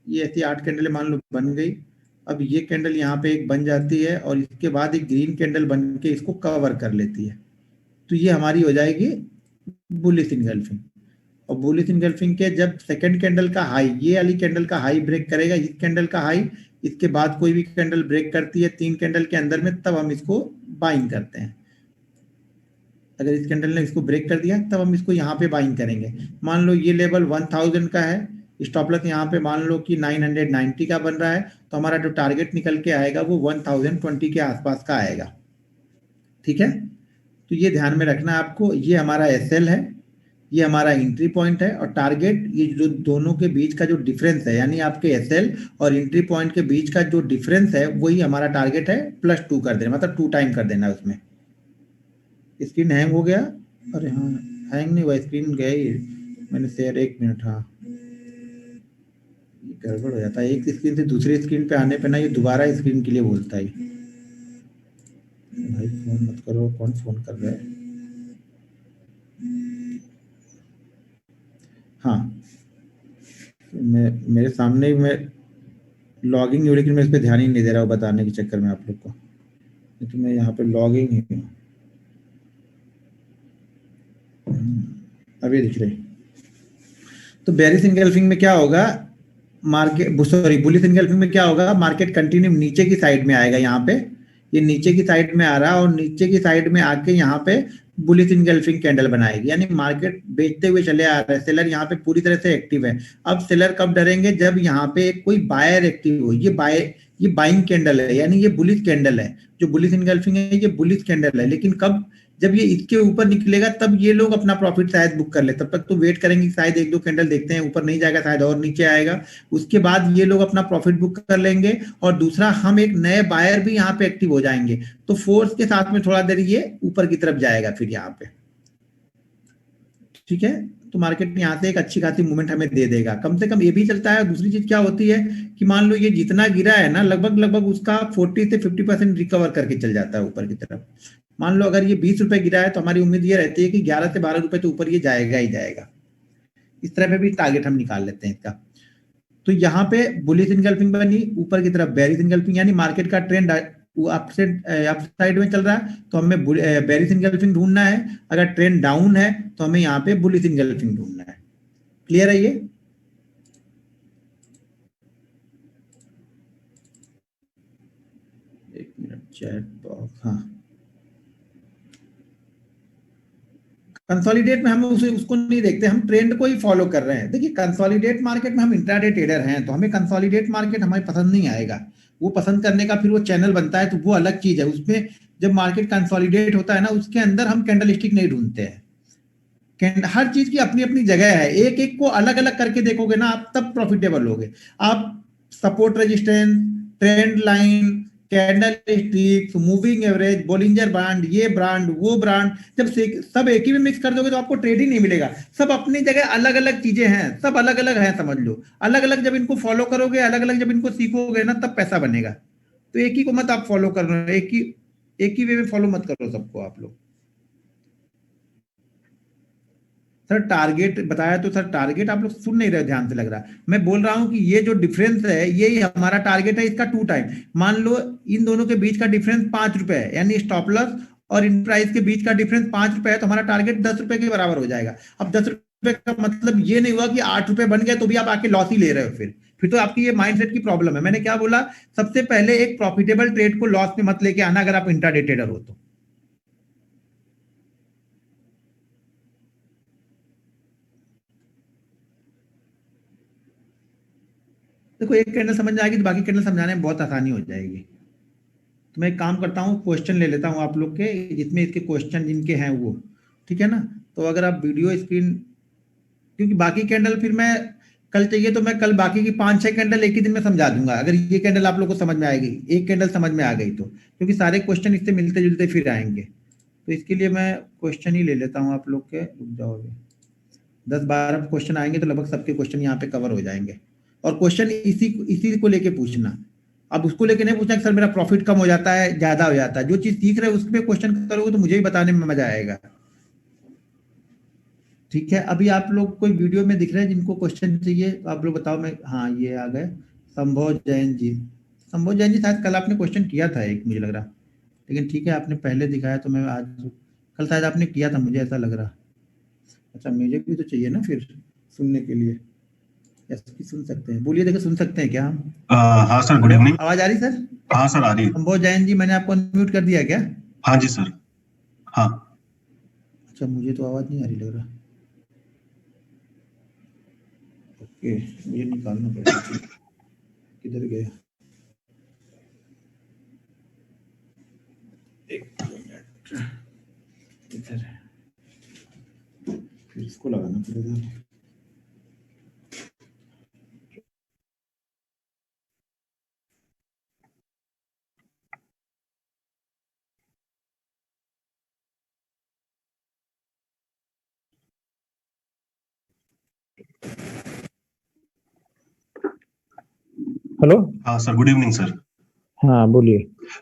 ये ऐसी 8 कैंडल मान लो बन गई। अब ये कैंडल यहाँ पे एक बन जाती है, और इसके बाद एक ग्रीन कैंडल बन के इसको कवर कर लेती है। तो ये हमारी हो जाएगी बुलिश इनगल्फिंग। और बुलिश इनगल्फिंग के जब सेकंड कैंडल का हाई, ये वाली कैंडल का हाई ब्रेक करेगा, इस कैंडल का हाई, इसके बाद कोई भी कैंडल ब्रेक करती है 3 कैंडल के अंदर में, तब हम इसको बाइंग करते हैं। अगर इस कैंडल ने इसको ब्रेक कर दिया तब हम इसको यहाँ पे बाइंग करेंगे। मान लो ये लेवल 1000 का है, स्टॉप लॉस यहाँ पे मान लो कि 990 का बन रहा है, तो हमारा जो टारगेट निकल के आएगा वो 1020 के आसपास का आएगा, ठीक है। तो ये ध्यान में रखना है आपको। ये हमारा एसएल है, ये हमारा एंट्री पॉइंट है, और टारगेट, ये जो दोनों के बीच का जो डिफरेंस है, यानी आपके एसएल और एंट्री पॉइंट के बीच का जो डिफरेंस है, वही हमारा टारगेट है। +2 कर देना, मतलब 2 टाइम कर देना उसमें। स्क्रीन हैंग हो गया? अरे हाँ, हैंग नहीं हुआ, स्क्रीन गई। मैंने शेयर, 1 मिनट, हाँ, ये गड़बड़ हो जाता है। एक स्क्रीन से दूसरी स्क्रीन पे आने पे ना ये दोबारा स्क्रीन के लिए बोलता है। भाई फोन मत करो, कौन फोन कर रहा है? हाँ, मेरे सामने ही मैं लॉगिंग हूँ, लेकिन मैं इस पर ध्यान ही नहीं दे रहा हूँ बताने के चक्कर में आप लोग को। तो मैं यहाँ पे लॉगिंग ही हूँ। अभी दिख रही। तो बेरिश इनगल्फिंग में क्या होगा? मार्केट, सॉरी, बुलिश इनगल्फिंग में क्या होगा? मार्केट कंटिन्यू नीचे की साइड में आएगा। यहाँ पे ये नीचे की साइड में आ रहा है, और नीचे की साइड में आके यहाँ पे बुलिश इनगल्फिंग कैंडल बनाएगी, यानी मार्केट बेचते हुए चले आ रहे हैं। सेलर यहाँ पे पूरी तरह से एक्टिव है। अब सेलर कब डरेंगे? जब यहाँ पे कोई बायर एक्टिव हो। ये बाइंग कैंडल है, यानी ये बुलिश कैंडल है। जो बुलिश इनगल्फिंग है ये बुलिश कैंडल है, लेकिन कब? जब ये इसके ऊपर निकलेगा तब ये लोग अपना प्रॉफिट शायद बुक कर ले। तब तक तो वेट करेंगे, शायद 1-2 कैंडल देखते हैं, ऊपर नहीं जाएगा, शायद और नीचे आएगा। उसके बाद ये लोग अपना प्रॉफिट बुक कर लेंगे, और दूसरा, हम एक नए बायर भी यहाँ पे एक्टिव हो जाएंगे। तो फोर्स के साथ में थोड़ा देर ये ऊपर की तरफ जाएगा फिर यहाँ पे, ठीक है। तो मार्केट यहाँ से एक अच्छी खासी मूवमेंट हमें दे देगा, कम से कम ये भी चलता है। दूसरी चीज क्या होती है कि मान लो ये जितना गिरा है ना, लगभग लगभग उसका 40 से 50% रिकवर करके चल जाता है ऊपर की तरफ। मान लो अगर ये 20 रुपए गिरा है, तो हमारी उम्मीद ये रहती है कि 11 से 12 रुपए तो ऊपर ये जाएगा ही जाएगा। इस तरह पे भी टारगेट हम निकाल लेते हैं इसका। तो यहाँ पे बुलिश इनगल्फिंग बनी, ऊपर की तरफ बेरिश इनगल्फिंग, यानी मार्केट का ट्रेंड अप साइड में चल रहा है, तो हमें बेरिश इनगल्फिंग ढूंढना है। अगर ट्रेंड डाउन है तो हमें यहाँ पे बुलिश इनगल्फिंग ढूंढना है। क्लियर है ये? चैट बॉक्स, हाँ। कंसोलिडेट में हम उसको नहीं देखते, हम ट्रेंड को ही फॉलो कर रहे हैं। देखिए कंसोलिडेट मार्केट में हम इंट्राडे ट्रेडर हैं, तो हमें कंसोलिडेट मार्केट हमारी पसंद नहीं आएगा। वो पसंद करने का फिर वो चैनल बनता है, तो वो अलग चीज है। उसमें जब मार्केट कंसोलिडेट होता है ना, उसके अंदर हम कैंडलस्टिक नहीं ढूंढते हैं। हर चीज की अपनी अपनी जगह है, एक एक को अलग अलग करके देखोगे ना आप, तब प्रॉफिटेबल होगे आप। Support resistance, trend line, candle sticks, moving average, Bollinger brand, ये ब्रांड वो ब्रांड, जब सब एक ही में मिक्स कर दोगे तो आपको ट्रेड ही नहीं मिलेगा। सब अपनी जगह अलग अलग चीजें हैं, सब अलग अलग हैं, समझ लो। अलग अलग जब इनको फॉलो करोगे, अलग अलग जब इनको सीखोगे ना, तब पैसा बनेगा। तो एक ही को मत आप फॉलो कर रहे हो, एक ही वे में फॉलो मत करो सबको आप लोग। सर टारगेट बताया तो सर, टारगेट आप लोग सुन नहीं रहे, ध्यान से लग रहा। मैं बोल रहा हूं कि ये जो डिफरेंस है, ये ही हमारा टारगेट है, इसका 2 टाइम। मान लो इन दोनों के बीच का डिफरेंस 5 रुपए है, यानी स्टॉप लॉस और इन प्राइस के बीच का डिफरेंस 5 रुपए है, तो हमारा टारगेट 10 रुपए के बराबर हो जाएगा। अब 10 रुपए का मतलब ये नहीं हुआ कि 8 रुपए बन गए तो भी आप आके लॉस ही ले रहे हो। फिर तो आपकी ये माइंडसेट की प्रॉब्लम है। मैंने क्या बोला, सबसे पहले एक प्रॉफिटेबल ट्रेड को लॉस में मत लेके आना, अगर आप इंट्राडे ट्रेडर हो तो। देखो एक कैंडल समझ में आएगी तो बाकी कैंडल समझाने में बहुत आसानी हो जाएगी। तो मैं एक काम करता हूँ, क्वेश्चन ले लेता हूँ आप लोग के, जिसमें इसके क्वेश्चन जिनके हैं वो, ठीक है ना। तो अगर आप वीडियो स्क्रीन, क्योंकि बाकी कैंडल फिर मैं कल चाहिए तो मैं कल बाकी की 5-6 कैंडल एक ही दिन में समझा दूंगा, अगर ये कैंडल आप लोग को समझ में आएगी, एक कैंडल समझ में आ गई तो, क्योंकि सारे क्वेश्चन इससे मिलते जुलते फिर आएंगे। तो इसके लिए मैं क्वेश्चन ही ले लेता हूँ आप लोग के, रुक जाओ अभी। 10-12 क्वेश्चन आएंगे तो लगभग सबके क्वेश्चन यहाँ पे कवर हो जाएंगे। और क्वेश्चन इसी इसी को लेके पूछना। अब उसको लेके नहीं पूछना कि सर मेरा प्रॉफिट कम हो जाता है, ज्यादा हो जाता है। जो चीज सीख रहे हो उस पर क्वेश्चन करोगे तो मुझे भी बताने में मजा आएगा। ठीक है, अभी आप लोग कोई वीडियो में दिख रहे हैं जिनको क्वेश्चन चाहिए तो आप लोग बताओ। मैं, हाँ ये आ गए, संभव जैन जी। संभव जैन जी शायद कल आपने क्वेश्चन किया था एक, मुझे लग रहा। लेकिन ठीक है, आपने पहले दिखाया तो मैं आज, कल शायद आपने किया था, मुझे ऐसा लग रहा। अच्छा मुझे भी तो चाहिए ना फिर सुनने के लिए। एसपी सुन सकते हैं, बोलिए, देखो सुन सकते हैं क्या हम? हाँ सर, गुड हेलो, इवनिंग। आवाज आ रही सर? हाँ सर, आ रही है। संभव जैन जी, मैंने आपको अनम्यूट कर दिया क्या? हाँ जी सर। हाँ। अच्छा मुझे तो आवाज नहीं आ रही लग रहा। ओके, मुझे निकालना पड़ेगा। किधर गए? एक मिनट, इधर है। फिर इसको लगाना पड़ेगा। हेलो। हाँ सर, गुड इवनिंग सर। हाँ बोलिए।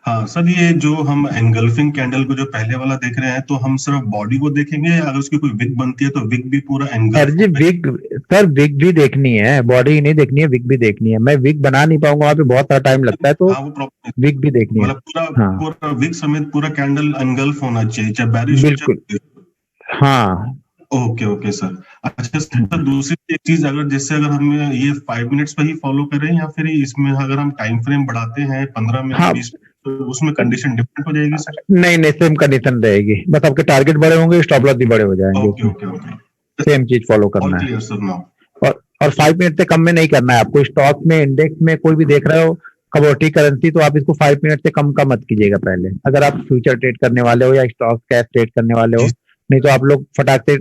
हाँ सर, ये जो हम एंगल्फिंग कैंडल को जो पहले वाला देख रहे हैं, तो हम सिर्फ बॉडी को देखेंगे, या अगर उसकी कोई विग बनती है तो विग भी पूरा सर एंगल्फ जी होता है? विग, सर विग भी देखनी है, बॉडी ही नहीं देखनी है, विग भी देखनी है। मैं विग बना नहीं पाऊंगा, वहां पे बहुत सारा टाइम लगता है, तो हाँ वो प्रॉब्लम, विग भी देखनी है। मतलब पूरा हाँ पूरा विग समेत पूरा कैंडल एंगल्फ होना चाहिए, चाहे बैरिश हो बिल्कुल। चाहे। हाँ। Okay okay sir. अच्छा सर, दूसरी एक चीज, अगर जैसे अगर हम ये 5 मिनट्स पे ही फॉलो करें, या फिर इसमें अगर हम टाइम फ्रेम बढ़ाते हैं 15 मिनट हाँ 20 मिनट, तो उसमें कंडीशन डिफरेंट हो जाएगी सर? नहीं नहीं, सेम कंडीशन रहेगी, बस आपके टारगेट बड़े होंगे, स्टॉप लॉस भी बड़े हो जाएंगे ओके उसमें। Okay okay. सेम चीज फॉलो ऑल करना है। Clear sir now. और 5 मिनट से कम में नहीं करना है आपको। स्टॉक में, इंडेक्स में कोई भी देख रहे हो, कमोडिटी करेंसी, तो आप इसको 5 मिनट से कम का मत कीजिएगा पहले, अगर आप फ्यूचर ट्रेड करने वाले हो या स्टॉक कैश ट्रेड करने वाले जी। हो। नहीं तो आप लोग फटाक से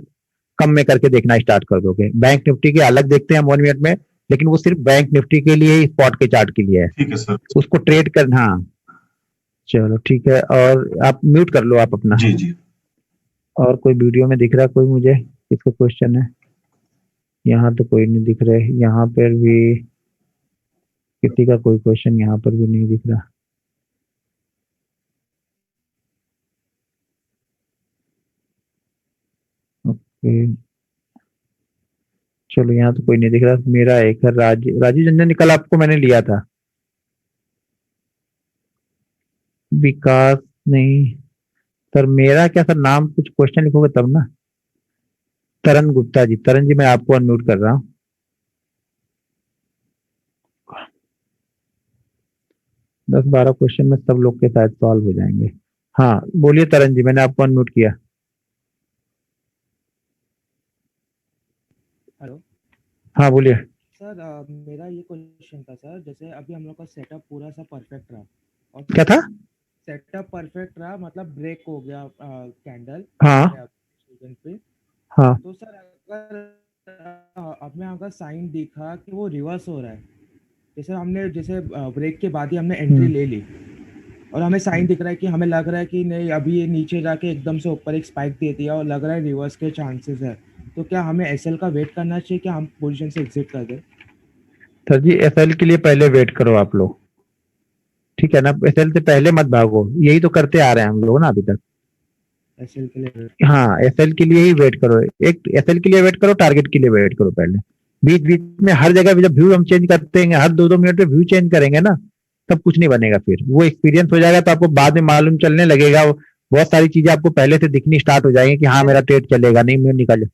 कम में करके देखना स्टार्ट कर दोगे। बैंक निफ्टी के अलग देखते हैं हम 1 मिनट में, लेकिन वो सिर्फ बैंक निफ्टी के लिए ही, स्पॉट के चार्ट के लिए है। ठीक है सर। उसको ट्रेड करना, हाँ। चलो ठीक है, और आप म्यूट कर लो आप अपना। जी जी। और कोई वीडियो में दिख रहा है कोई मुझे, किसका क्वेश्चन है? यहाँ तो कोई नहीं दिख रहा है, यहाँ पर भी किसी का कोई क्वेश्चन यहाँ पर भी नहीं दिख रहा। ओके, चलो यहाँ तो कोई नहीं दिख रहा। मेरा एक है राजीव रंजन, कल आपको मैंने लिया था। विकास नहीं। सर मेरा क्या सर, नाम कुछ क्वेश्चन लिखोगे तब ना। तरन गुप्ता जी, तरन जी मैं आपको अनम्यूट कर रहा हूँ। 10-12 क्वेश्चन में सब लोग के शायद सॉल्व हो जाएंगे। हाँ बोलिए तरन जी, मैंने आपको अनम्यूट किया। हेलो हाँ बोलिए। सर, मेरा ये क्वेश्चन था सर, जैसे अभी हम लोग का सेटअप पूरा सा परफेक्ट रहा और क्या था? सेटअप परफेक्ट रहा, मतलब ब्रेक हो गया कैंडल हाँ पे, हाँ तो सर अब में अगर साइन दिखा कि वो रिवर्स हो रहा है, जैसे ब्रेक के बाद ही हमने एंट्री ले ली और हमें साइन दिख रहा है कि हमें लग रहा है कि नहीं अभी ये नीचे जाके एकदम से ऊपर एक स्पाइक दे दिया और लग रहा है रिवर्स के चांसेस है, तो क्या हमें एसएल का वेट करना चाहिए, क्या हम पोजीशन से एग्जिट कर दें? सर जी, एसएल के लिए पहले वेट करो आप लोग, ठीक है ना? एसएल से पहले मत भागो, यही तो करते आ रहे हैं हम लोग ना अभी तक। एसएल के लिए हाँ एसएल के लिए ही वेट करो, एक एसएल के लिए वेट करो, टारगेट के लिए वेट करो पहले। बीच बीच में हर जगह जब व्यू हम चेंज करते हैं, हर 2-2 मिनट पे व्यू चेंज करेंगे ना, तब कुछ नहीं बनेगा। फिर वो एक्सपीरियंस हो जाएगा तो आपको बाद में मालूम चलने लगेगा, बहुत सारी चीजें आपको पहले से दिखनी स्टार्ट हो जाएंगी कि हाँ मेरा ट्रेड चलेगा, नहीं मैं निकल।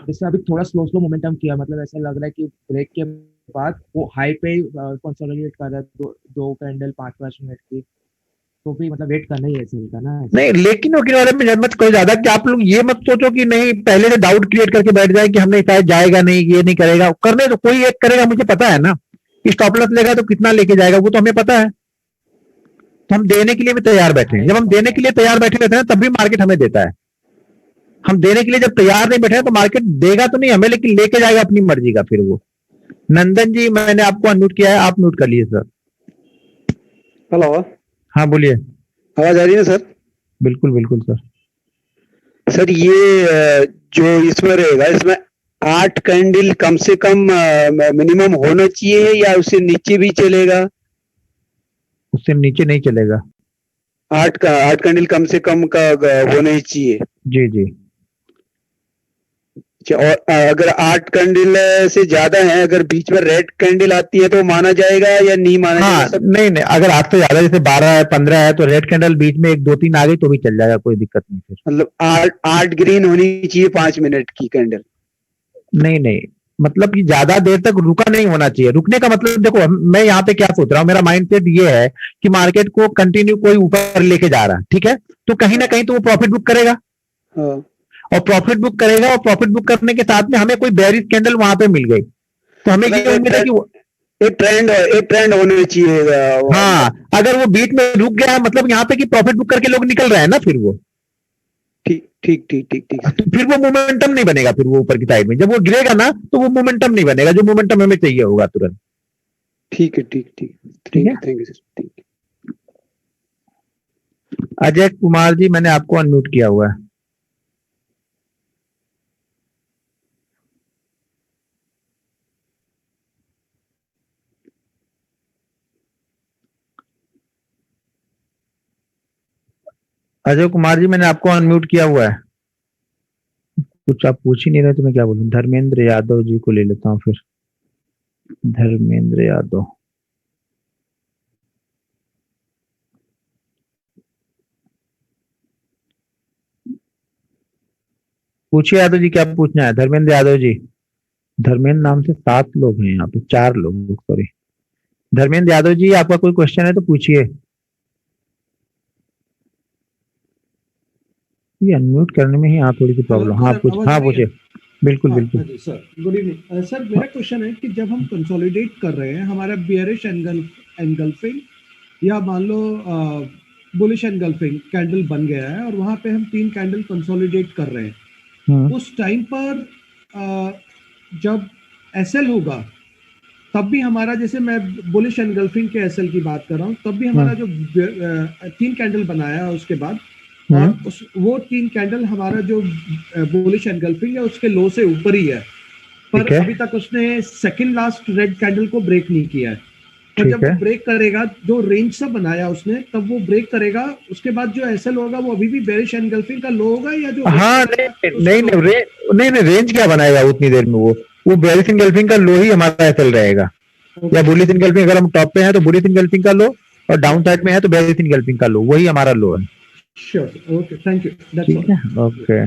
जैसे अभी थोड़ा स्लो मोमेंटम किया, मतलब ऐसा लग रहा है कि ब्रेक के बाद वो हाई पे कंसोलिडेट कर रहा है, दो कैंडल 5-5 मिनट की, तो भी मतलब वेट करना ही है एसएल का ना। नहीं लेकिन वकील वाले में मत करो ज्यादा, कि आप लोग ये मत सोचो कि नहीं पहले से डाउट क्रिएट करके बैठ जाए कि हमने शायद जाएगा नहीं, ये नहीं करेगा। करने तो कोई एक करेगा, मुझे पता है ना, स्टॉप लॉस लेगा तो कितना लेके जाएगा वो तो हमें पता है, तो हम देने के लिए भी तैयार बैठे हैं। जब हम देने के लिए तैयार बैठे रहते हैं तब भी मार्केट हमें देता है। हम देने के लिए जब तैयार नहीं बैठे हैं तो मार्केट देगा तो नहीं हमें, लेकिन लेके जाएगा अपनी मर्जी का फिर वो। नंदन जी मैंने आपको अनम्यूट किया है, आप म्यूट कर लीजिए सर। हेलो, हाँ बोलिए। आवाज आ रही है सर? बिल्कुल बिल्कुल सर। सर ये जो इसमें रहेगा, इसमें 8 कैंडल कम से कम मिनिमम होना चाहिए या उससे नीचे भी चलेगा? उससे नीचे नहीं चलेगा। 8 कैंडल कम से कम का होना ही चाहिए। जी जी। अच्छा, और अगर 8 कैंडल से ज्यादा है, अगर बीच में रेड कैंडल आती है तो माना जाएगा या नहीं माना हाँ जाएगा सर? नहीं नहीं, अगर 8 से ज्यादा जैसे 12 है 15 है तो रेड कैंडल बीच में 1-2-3 आ गई तो भी चल जाएगा, कोई दिक्कत नहीं फिर। मतलब 8 ग्रीन होनी चाहिए 5 मिनट की कैंडल? नहीं नहीं, मतलब कि ज्यादा देर तक रुका नहीं होना चाहिए। रुकने का मतलब देखो मैं यहाँ पे क्या सोच रहा हूँ, मेरा माइंड सेट ये है कि मार्केट को कंटिन्यू कोई ऊपर लेके जा रहा है, ठीक है, तो कहीं ना कहीं तो वो प्रॉफिट बुक करेगा। हाँ। और प्रॉफिट बुक करेगा, और प्रॉफिट बुक करने के साथ में हमें कोई बेरिश कैंडल वहां पे मिल गई तो हमें ये उम्मीद है कि एक ट्रेंड होना चाहिए। हाँ अगर वो बीच में रुक गया है मतलब यहाँ पे कि प्रॉफिट बुक करके लोग निकल रहे हैं ना, फिर वो ठीक ठीक ठीक ठीक ठीक तो फिर वो मोमेंटम नहीं बनेगा। फिर वो ऊपर की साइड में जब वो गिरेगा ना तो वो मोमेंटम नहीं बनेगा, जो मोमेंटम हमें चाहिए होगा तुरंत। ठीक है, ठीक ठीक ठीक है। थैंक यू सर, ठीक है। अजय कुमार जी मैंने आपको अनम्यूट किया हुआ है। अजय कुमार जी मैंने आपको अनम्यूट किया हुआ है। कुछ आप पूछ ही नहीं रहे तो मैं क्या बोलूं। धर्मेंद्र यादव जी को ले लेता हूँ फिर। धर्मेंद्र यादव, पूछिए यादव जी क्या पूछना है। धर्मेंद्र यादव जी, धर्मेंद्र नाम से 7 लोग हैं यहाँ पे, 4 लोग सॉरी। धर्मेंद्र यादव जी आपका कोई क्वेश्चन है तो पूछिए। ये अनम्यूट करने में ही यहाँ थोड़ी सी प्रॉब्लम। हाँ पूछिए। बिल्कुल बिल्कुल। हाँ जी सर, गुड इवनिंग सर। मेरा क्वेश्चन है कि जब हम कंसोलिडेट कर रहे हैं, हमारा बियरिश एनगल्फिंग या मान लो बुलिश एनगल्फिंग कैंडल बन गया है और वहां पे हम 3 कैंडल कंसोलिडेट कर रहे हैं, उस टाइम पर जब एसएल होगा तब भी हमारा, जैसे मैं बुलिश एनगल्फिंग के एसएल की बात कर रहा हूँ, तब भी हमारा जो 3 कैंडल बनाया है उसके बाद, और वो 3 कैंडल हमारा जो बुलिश एनगल्फिंग है उसके लो से ऊपर ही है, पर अभी तक उसने सेकंड लास्ट रेड कैंडल को ब्रेक नहीं किया है। पर जब वो ब्रेक करेगा, जो रेंज सा बनाया उसने, तब वो ब्रेक करेगा, उसके बाद जो एसएल होगा वो अभी भी बेरिश एनगल्फिंग का लो होगा या जो? हाँ नहीं रेंज क्या बनाएगा उतनी देर में, वो बेरिश एनगल्फिंग का लो ही हमारा एसएल रहेगा। या बुलिश एनगल्फिंग, अगर हम टॉप पे हैं तो बुलिश एनगल्फिंग का लो, और डाउन साइड में है तो बेरिश एनगल्फिंग का लो, वही हमारा लो है। Sure, okay, thank you, that's ठीक है, ओके।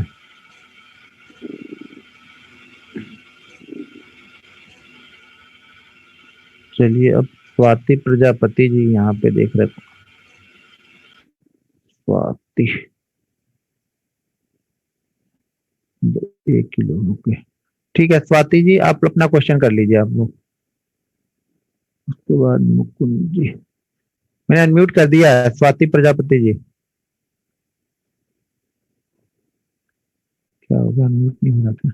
चलिए अब स्वाति प्रजापति जी यहाँ पे देख रहे, स्वाति 1 किलो, ओके ठीक है। स्वाति जी आप अपना क्वेश्चन कर लीजिए आप लोग। उसके बाद मुकुंद जी, मैंने अनम्यूट कर दिया है। स्वाति प्रजापति जी क्या होगा, अनम्यूट नहीं हो रहा था।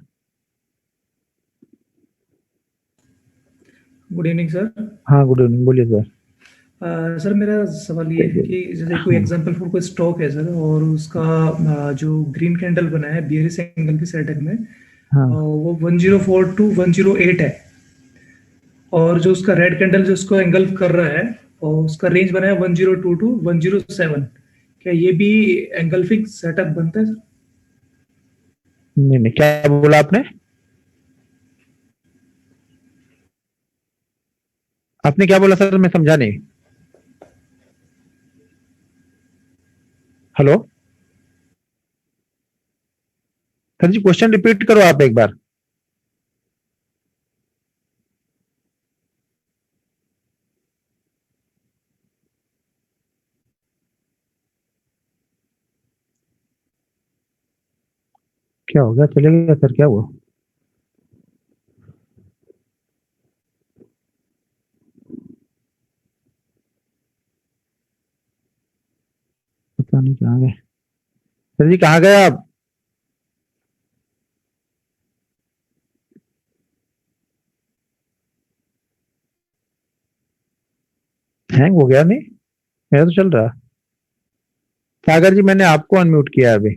Good evening sir. हाँ गुड इवनिंग, बोलिए सर। सर मेरा सवाल ये है कि जैसे कोई एग्जांपल फॉर कोई स्टॉक है सर, और उसका जो ग्रीन कैंडल बना है बियरिश एंगल की सेटअप में, हाँ वो 104 to 108 है, और जो उसका रेड कैंडल जो उसको एंगल कर रहा है और उसका रेंज बना है 102 to 107, क्या ये भी एंगल्फिंग सेटअप बनता है सर? नहीं, क्या बोला आपने? आपने क्या बोला सर, मैं समझा नहीं। हेलो सर जी, क्वेश्चन रिपीट करो आप एक बार। क्या होगा, चलेगा सर, क्या हुआ? पता नहीं कहाँ गए सर जी, कहाँ गए आप? हैंग हो गया? नहीं, मेरा तो चल रहा। सागर जी मैंने आपको अनम्यूट किया है अभी,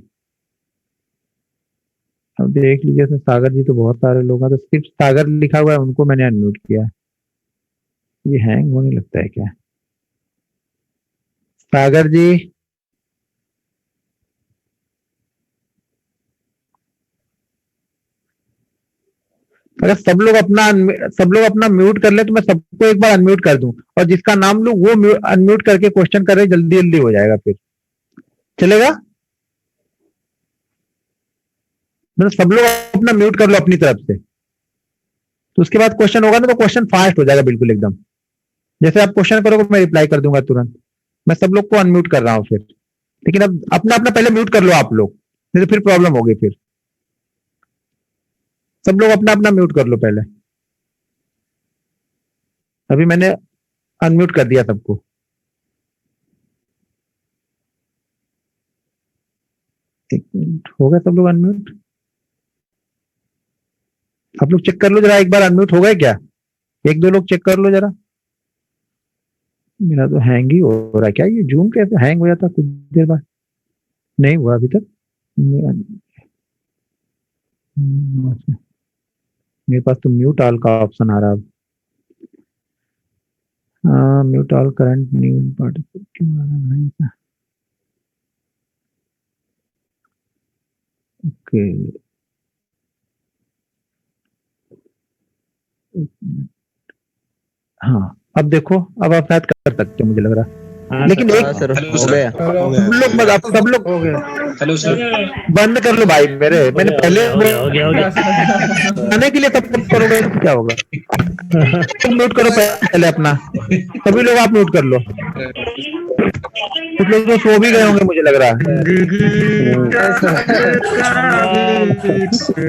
अब देख लीजिए सर। सागर जी तो बहुत सारे लोग हैं, तो सिर्फ सागर लिखा हुआ है उनको मैंने अनम्यूट किया है। ये हैंग होने लगता है क्या? सागर जी अगर सब लोग अपना म्यूट कर ले तो मैं सबको एक बार अनम्यूट कर दूं, और जिसका नाम लूं वो अनम्यूट करके क्वेश्चन करे, जल्दी जल्दी हो जाएगा, फिर चलेगा। मतलब सब लोग अपना म्यूट कर लो अपनी तरफ से, तो उसके बाद क्वेश्चन होगा ना, तो क्वेश्चन फास्ट हो जाएगा बिल्कुल एकदम। जैसे आप क्वेश्चन करोगे मैं रिप्लाई कर दूंगा तुरंत। मैं सब लोग को अनम्यूट कर रहा हूँ फिर, लेकिन अब अपना अपना पहले म्यूट कर लो आप लोग, नहीं तो फिर प्रॉब्लम होगी। फिर सब लोग अपना अपना म्यूट कर लो पहले। अभी मैंने अनम्यूट कर दिया सबको। एक मिनट, हो गया सब लोग अनम्यूट? आप लोग चेक कर लो जरा एक बार, अनम्यूट हो गए क्या? एक दो लोग चेक कर लो जरा। मेरा तो हैंग ही हो रहा है। क्या ये जूम कैसे हैंग हो जाता कुछ देर बाद? नहीं हुआ अभी तक। मेरे पास तो म्यूट ऑल का ऑप्शन आ रहा है। Mute all current new participant क्यों आ रहा है? ओके, हाँ अब देखो, अब आप शायद कर सकते हो मुझे लग रहा। लेकिन एक सर हो गया। सब लोग मत, आप सब लोग हेलो सर, बंद कर लो भाई। मैंने पहले आने के लिए सब करोगे तो क्या होगा? तुम म्यूट करो पहले अपना, सभी लोग आप म्यूट कर लो। कुछ लोग तो सो भी गए होंगे मुझे लग रहा है।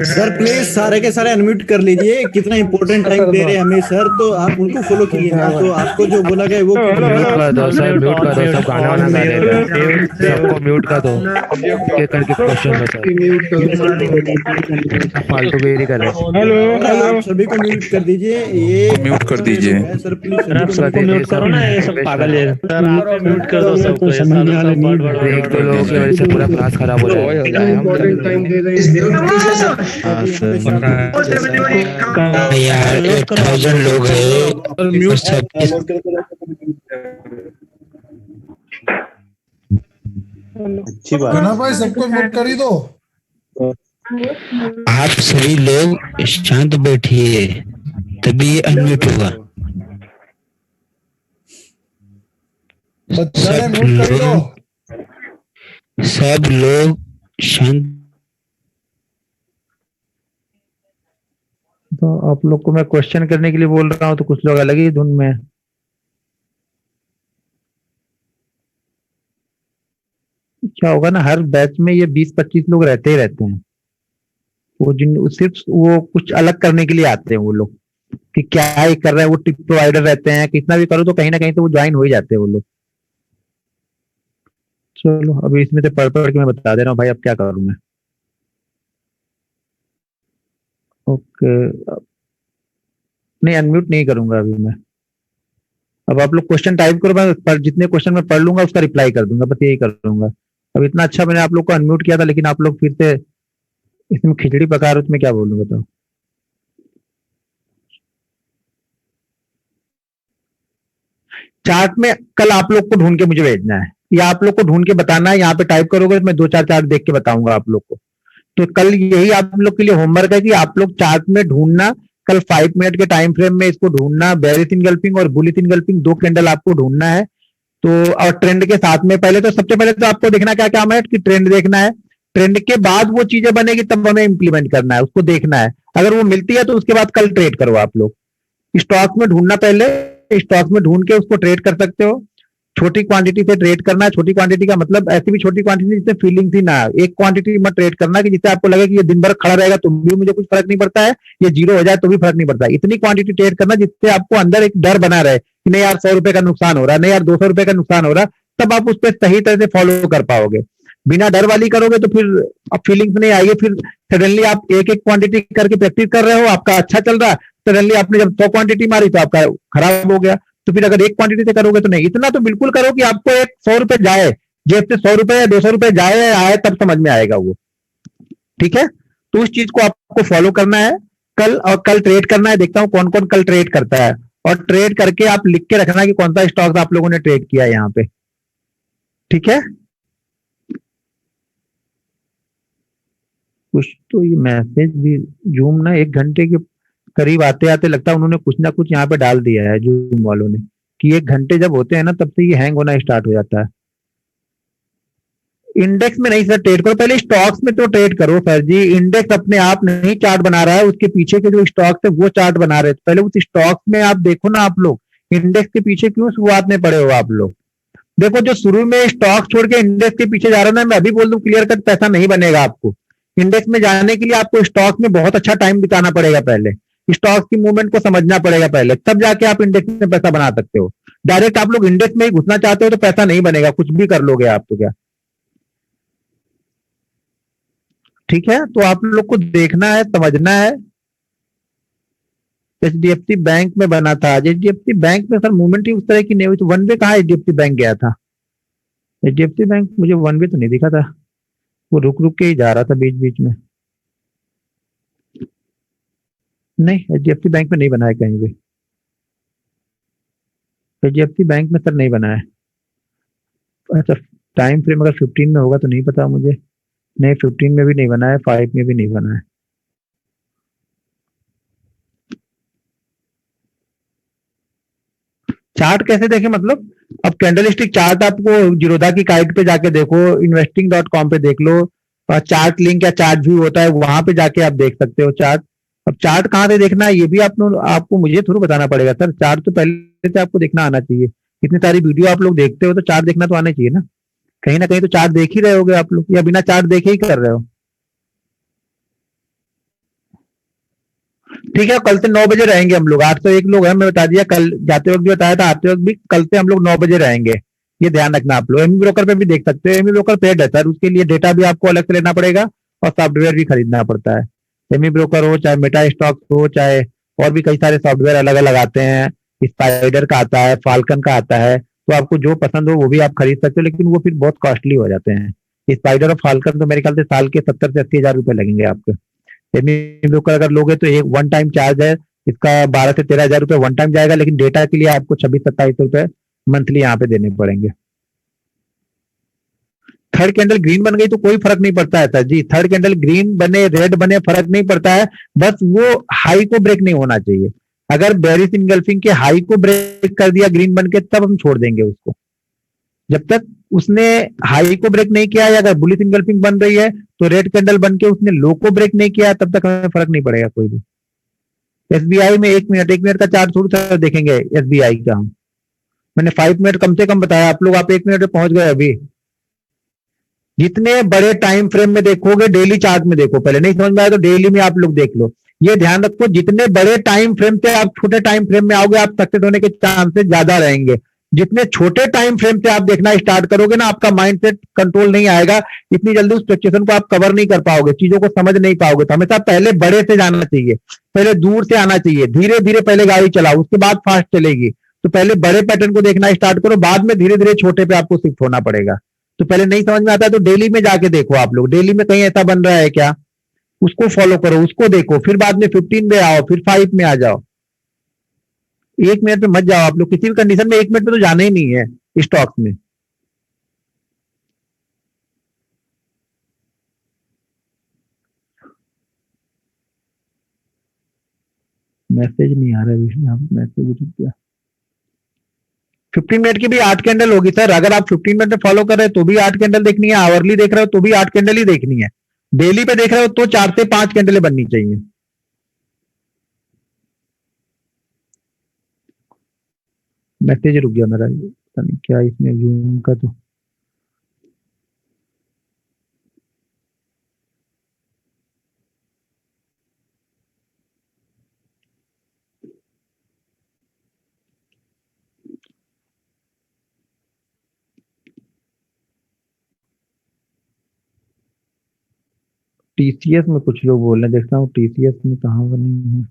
सर प्लीज सारे के सारे अनम्यूट कर लीजिए, कितना इंपॉर्टेंट टाइम दे रहे हैं हमें सर, तो आप उनको फॉलो कीजिए ना, तो आपको जो बोला गया वो म्यूट कर दो सर, म्यूट कर दो, सब गाना वाना गा रहे हैं, सबको म्यूट कर दो। ये करके क्वेश्चन फालतू बेरी कर रहे हैं। हेलो, आप सभी को म्यूट कर दीजिए। ये म्यूट कर दीजिए सर प्लीज सबको म्यूट करो ना, ये सब पागल है। सर आप म्यूट कर दो सबको, ये सब एक दो लोगों की वजह से पूरा क्लास खराब हो रहा है। यार 1000 लोग हैं, म्यूट अच्छी बात है भाई, सबको म्यूट कर ही दो। आप सभी लोग शांत बैठिए, तभी ये अनम्यूट होगा। सब लोग शांत। तो आप लोग को मैं क्वेश्चन करने के लिए बोल रहा हूँ तो कुछ लोग अलग ही धुन में हैं। क्या होगा ना, हर बैच में ये 20-25 लोग रहते ही रहते हैं। वो सिर्फ वो कुछ अलग करने के लिए आते हैं वो लोग, कि क्या ही कर रहे हैं। वो टिप प्रोवाइडर रहते हैं, कितना भी करो तो कहीं ना कहीं तो वो ज्वाइन हो ही जाते हैं वो लोग। चलो अभी इसमें से पढ़ के मैं बता दे रहा हूँ भाई, अब क्या करूँ मैं। ओके, नहीं अनम्यूट नहीं करूंगा अभी मैं। अब आप लोग क्वेश्चन टाइप करो, मैं जितने क्वेश्चन मैं पढ़ लूंगा उसका रिप्लाई कर दूंगा, बस यही करूंगा। अब इतना अच्छा मैंने आप लोग को अनम्यूट किया था, लेकिन आप लोग फिर से इसमें खिचड़ी पका रहे हो, तो मैं क्या बोलूं बताओ। चार्ट में कल आप लोग को ढूंढ के मुझे भेजना है, या आप लोग को ढूंढ के बताना है। यहाँ पे टाइप करोगे तो मैं 2-4 चार्ट देख के बताऊंगा आप लोग को। तो कल यही आप लोग के लिए होमवर्क है कि आप लोग चार्ट में ढूंढना, कल 5 मिनट के टाइम फ्रेम में इसको ढूंढना। बेरिश इनगल्फिंग और बुलिश इनगल्फिंग 2 कैंडल आपको ढूंढना है। तो और ट्रेंड के साथ में पहले तो सबसे पहले तो आपको देखना क्या काम है कि ट्रेंड देखना है। ट्रेंड के बाद वो चीजें बनेगी तब हमें इंप्लीमेंट करना है, उसको देखना है। अगर वो मिलती है तो उसके बाद कल ट्रेड करो आप लोग। स्टॉक में ढूंढना, पहले स्टॉक में ढूंढ के उसको ट्रेड कर सकते हो। छोटी क्वांटिटी से ट्रेड करना है। छोटी क्वांटिटी का मतलब ऐसी भी छोटी क्वांटिटी जिससे फीलिंग थी ना। एक क्वांटिटी मत ट्रेड करना कि जिससे आपको लगे कि ये दिन भर खड़ा रहेगा तो भी मुझे कुछ फर्क नहीं पड़ता है, ये जीरो हो जाए तो भी फर्क नहीं पड़ता है। इतनी क्वांटिटी ट्रेड करना जिससे आपको अंदर एक डर बना रहे कि नहीं यार 100 रुपए का नुकसान हो रहा है, नहीं यार 200 रुपए का नुकसान हो रहा है, तब आप उस पर सही तरह से फॉलो कर पाओगे। बिना डर वाली करोगे तो फिर अब फीलिंग्स नहीं आएगी। फिर सडनली आप एक एक क्वांटिटी करके प्रैक्टिस कर रहे हो, आपका अच्छा चल रहा है, सडनली आपने जब 100 क्वांटिटी मारी तो आपका खराब हो गया। तो फिर अगर एक क्वांटिटी से करोगे तो नहीं। इतना तो बिल्कुल करो कि आपको एक 100 रुपए जाए, जेब से 100 रुपए या 200 रुपए जाए या आए, तब समझ में आएगा वो। ठीक है, तो उस चीज को आपको फॉलो करना है कल, और कल ट्रेड करना है। देखता हूँ कौन कौन कल ट्रेड करता है, और ट्रेड करके आप लिख के रखना कि कौन सा स्टॉक आप लोगों ने ट्रेड किया है यहाँ पे। ठीक है, कुछ तो ये मैसेज भी जूम ना 1 घंटे के करीब आते आते लगता है उन्होंने कुछ ना कुछ यहाँ पे डाल दिया है जूम वालों ने, कि 1 घंटे जब होते हैं ना तब से ये हैंग होना स्टार्ट हो जाता है। इंडेक्स में नहीं सर ट्रेड करो, पहले स्टॉक्स में तो ट्रेड करो सर जी। इंडेक्स अपने आप नहीं चार्ट बना रहा है, उसके पीछे के जो स्टॉक्स है वो चार्ट बना रहे थे। पहले उस स्टॉक्स में आप देखो ना। आप लोग इंडेक्स के पीछे क्यों शुरुआत में पड़े हो आप लोग। देखो जो शुरू में स्टॉक छोड़ के इंडेक्स के पीछे जा रहा है ना, मैं अभी बोल दूं क्लियर कट पैसा नहीं बनेगा आपको। इंडेक्स में जाने के लिए आपको स्टॉक में बहुत अच्छा टाइम बिताना पड़ेगा, पहले स्टॉक की मूवमेंट को समझना पड़ेगा पहले, तब जाके आप इंडेक्स में पैसा बना सकते हो। डायरेक्ट आप लोग इंडेक्स में ही घुसना चाहते हो तो पैसा नहीं बनेगा, कुछ भी कर लोगे आप तो क्या। ठीक है, तो आप लोग को देखना है, समझना है। HDFC बैंक में बना था। HDFC बैंक में सर मूवमेंट ही उस तरह की नहीं हुई, तो वन वे कहाँ HDFC बैंक गया था। HDFC बैंक मुझे वन वे तो नहीं दिखा था, वो रुक रुक के ही जा रहा था बीच बीच में। नहीं, HDFC बैंक में नहीं बना है कहीं भी। HDFC बैंक में सर नहीं बना है। अच्छा, टाइम फ्रेम अगर 15 में होगा तो नहीं पता मुझे। नहीं, 15 में भी नहीं बना है, 5 में भी नहीं बना है। चार्ट कैसे देखें मतलब, अब कैंडलस्टिक चार्ट आपको जीरोधा की काइट पे जाके देखो, investing.com पे देख लो, और चार्ट लिंक या चार्ट व्यू होता है वहां पे जाके आप देख सकते हो चार्ट। अब चार्ट कहाँ से देखना है ये भी आपको मुझे थोड़ा बताना पड़ेगा सर। चार्ट तो पहले से आपको देखना आना चाहिए। इतनी सारी वीडियो आप लोग देखते हो तो चार्ट देखना तो आना चाहिए ना। कहीं ना कहीं तो चार्ट देख ही रहे होगे आप लोग, या बिना चार्ट देखे ही कर रहे हो। ठीक है, कल से 9 बजे रहेंगे हम लोग। 801 लोग हैं, मैं बता दिया कल जाते वक्त भी बताया था, आते वक्त भी। कल से हम लोग 9 बजे रहेंगे, ये ध्यान रखना आप लोग। एमी ब्रोकर पे भी देख सकते हो, एमी ब्रोकर पेड है सर, उसके लिए डेटा भी आपको अलग से लेना पड़ेगा और सॉफ्टवेयर भी खरीदना पड़ता है। एमी ब्रोकर हो, चाहे मेटा स्टॉक हो, चाहे और भी कई सारे सॉफ्टवेयर अलग अलग आते हैं। स्पाइडर का आता है, फाल्कन का आता है, तो आपको जो पसंद हो वो भी आप खरीद सकते हो, लेकिन वो फिर बहुत कॉस्टली हो जाते हैं। स्पाइडर और फाल्कन तो मेरे ख्याल से साल के 70 से 80 हजार रुपए लगेंगे आपके। एमी ब्रोकर अगर लोगे तो एक वन टाइम चार्ज है इसका 12 से 13 हजार रुपए वन टाइम जाएगा, लेकिन डेटा के लिए आपको 26-27 रुपए मंथली यहाँ पे देने पड़ेंगे। थर्ड कैंडल ग्रीन बन गई तो कोई फर्क नहीं पड़ता है सर जी। थर्ड कैंडल ग्रीन बने, रेड बने, फर्क नहीं पड़ता है, बस वो हाई को ब्रेक नहीं होना चाहिए। अगर बेरिश इनगल्फिंग के हाई को ब्रेक कर दिया ग्रीन बन के, तब हम छोड़ देंगे उसको। जब तक उसने हाई को ब्रेक नहीं किया, या अगर बुलिश इनगल्फिंग बन रही है तो रेड कैंडल बन के उसने लो को ब्रेक नहीं किया, तब तक हमें फर्क नहीं पड़ेगा कोई भी। एसबीआई में 1 मिनट का चार्ट थोड़ी सा देखेंगे एसबीआई का हम। मैंने 5 मिनट कम से कम बताया, आप लोग 1 मिनट में पहुंच गए अभी। जितने बड़े टाइम फ्रेम में देखोगे, डेली चार्ट में देखो, पहले नहीं समझ में आया तो डेली में आप लोग देख लो। ये ध्यान रखो, जितने बड़े टाइम फ्रेम से आप छोटे टाइम फ्रेम में आओगे, आप सक्सेस होने के चांसेस ज्यादा रहेंगे। जितने छोटे टाइम फ्रेम से आप देखना स्टार्ट करोगे ना, आपका माइंडसेट कंट्रोल नहीं आएगा, इतनी जल्दी उस फ्लक्चुएशन को आप कवर नहीं कर पाओगे, चीजों को समझ नहीं पाओगे। तो हमेशा पहले बड़े से जाना चाहिए, पहले दूर से आना चाहिए, धीरे धीरे पहले गाड़ी चलाओ, उसके बाद फास्ट चलेगी। तो पहले बड़े पैटर्न को देखना स्टार्ट करो, बाद में धीरे धीरे छोटे पे आपको शिफ्ट होना पड़ेगा। तो पहले नहीं समझ में आता है तो डेली में जाके देखो आप लोग, डेली में कहीं ऐसा बन रहा है क्या, उसको फॉलो करो, उसको देखो, फिर बाद में 15 में आओ, फिर 5 में आ जाओ। 1 मिनट में मत जाओ आप लोग, किसी भी कंडीशन में 1 मिनट में तो जाना ही नहीं है स्टॉक्स में। मैसेज नहीं आ रहा है, मैसेज रुक गया। 15 मिनट की भी 8 कैंडल होगी सर। अगर आप 15 मिनट में फॉलो कर रहे हो तो भी 8 कैंडल देखनी है, आवरली देख रहे हो तो भी 8 कैंडल ही देखनी है, डेली पे देख रहे हो तो 4 से 5 कैंडलें बननी चाहिए। मैसेज रुक गया मेरा, पता नहीं क्या इसमें जूम का। तो टीसीएस में कुछ लोग बोल रहे हैं, देखता हूँ टीसीएस में कहाँ बनी है।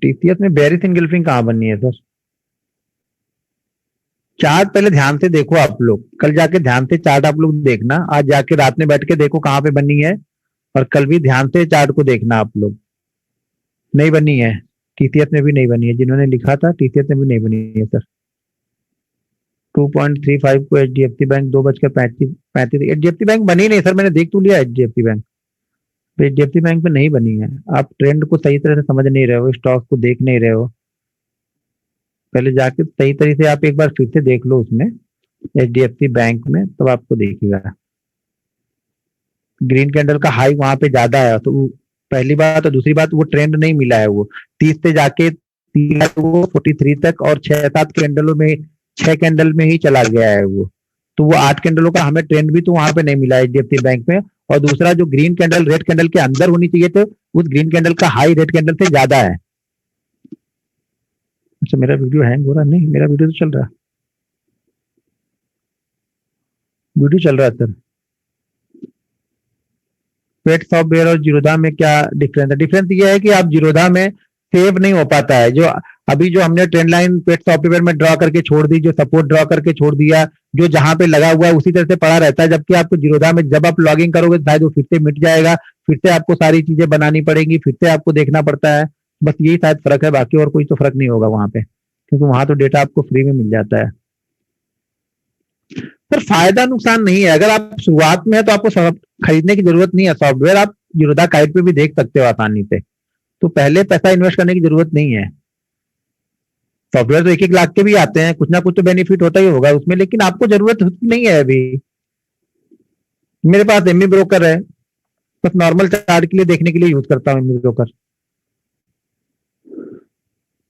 टीसीएस में बेरिश एंगल्फिंग कहाँ बननी है सर? चार्ट पहले ध्यान से देखो आप लोग, कल जाके ध्यान से चार्ट आप लोग देखना, आज जाके रात में बैठ के देखो कहाँ पे बनी है, और कल भी ध्यान से चार्ट को देखना आप लोग। नहीं बनी है, टीसीएस में भी नहीं बनी है, जिन्होंने लिखा था टीसीएस में भी नहीं बनी है सर। 2.35 को एचडीएफसी बैंक 2:35 एचडीएफसी बैंक बनी नहीं सर, मैंने देख तो लिया एचडीएफसी बैंक, एचडीएफसी बैंक पे नहीं बनी है। आप ट्रेंड को सही तरह से समझ नहीं रहे हो, स्टॉक को देख नहीं रहे हो, पहले जाके सही तरीके से आप एक बार फिर से देख लो उसमें एचडीएफसी बैंक में, तब आपको देखिएगा। ग्रीन कैंडल का हाई वहां पे ज्यादा है, तो पहली बात, तो दूसरी बात वो ट्रेंड नहीं मिला है, वो 30 से जाके 43 तक और 6-7 कैंडलों में 6 कैंडल में ही चला गया है वो। तो वो 8 कैंडलों का हमें ट्रेंड भी तो वहां पे नहीं मिला एचडीएफसी बैंक में। और दूसरा, जो ग्रीन कैंडल रेड कैंडल के अंदर होनी चाहिए तो उस ग्रीन कैंडल का हाई रेड कैंडल से ज्यादा है। अच्छा, मेरा वीडियो हैंग हो रहा? नहीं, मेरा वीडियो तो चल रहा है, वीडियो चल रहा है सर। पेट सॉफ्टवेयर और जीरोधा में क्या डिफरेंस है? डिफरेंस ये है कि आप जीरोधा में सेव नहीं हो पाता है, जो अभी जो हमने ट्रेंड लाइन पेट सॉफ्टवेयर में ड्रॉ करके छोड़ दी, जो सपोर्ट ड्रॉ करके छोड़ दिया, जो जहां पे लगा हुआ है उसी तरह से पड़ा रहता है। जबकि आपको जीरोधा में जब आप लॉगिंग करोगे तो शायद वो फिर से मिट जाएगा, फिर से आपको सारी चीजें बनानी पड़ेंगी, फिर से आपको देखना पड़ता है। बस यही शायद फर्क है, बाकी और कोई तो फर्क नहीं होगा वहां पे, क्योंकि वहां तो डेटा आपको फ्री में मिल जाता है। सर फायदा नुकसान नहीं है, अगर आप शुरुआत में है तो आपको खरीदने की जरूरत नहीं है सॉफ्टवेयर, आप जीरोधा काइट पे भी देख सकते हो आसानी से, तो पहले पैसा इन्वेस्ट करने की जरूरत नहीं है। सॉफ्टवेयर तो 1-1 लाख के भी आते हैं, कुछ ना कुछ तो बेनिफिट होता ही होगा उसमें, लेकिन आपको जरूरत नहीं है अभी। मेरे पास एमबी ब्रोकर है, बस नॉर्मल चार्ट के लिए देखने के लिए यूज करता हूँ एमबी ब्रोकर,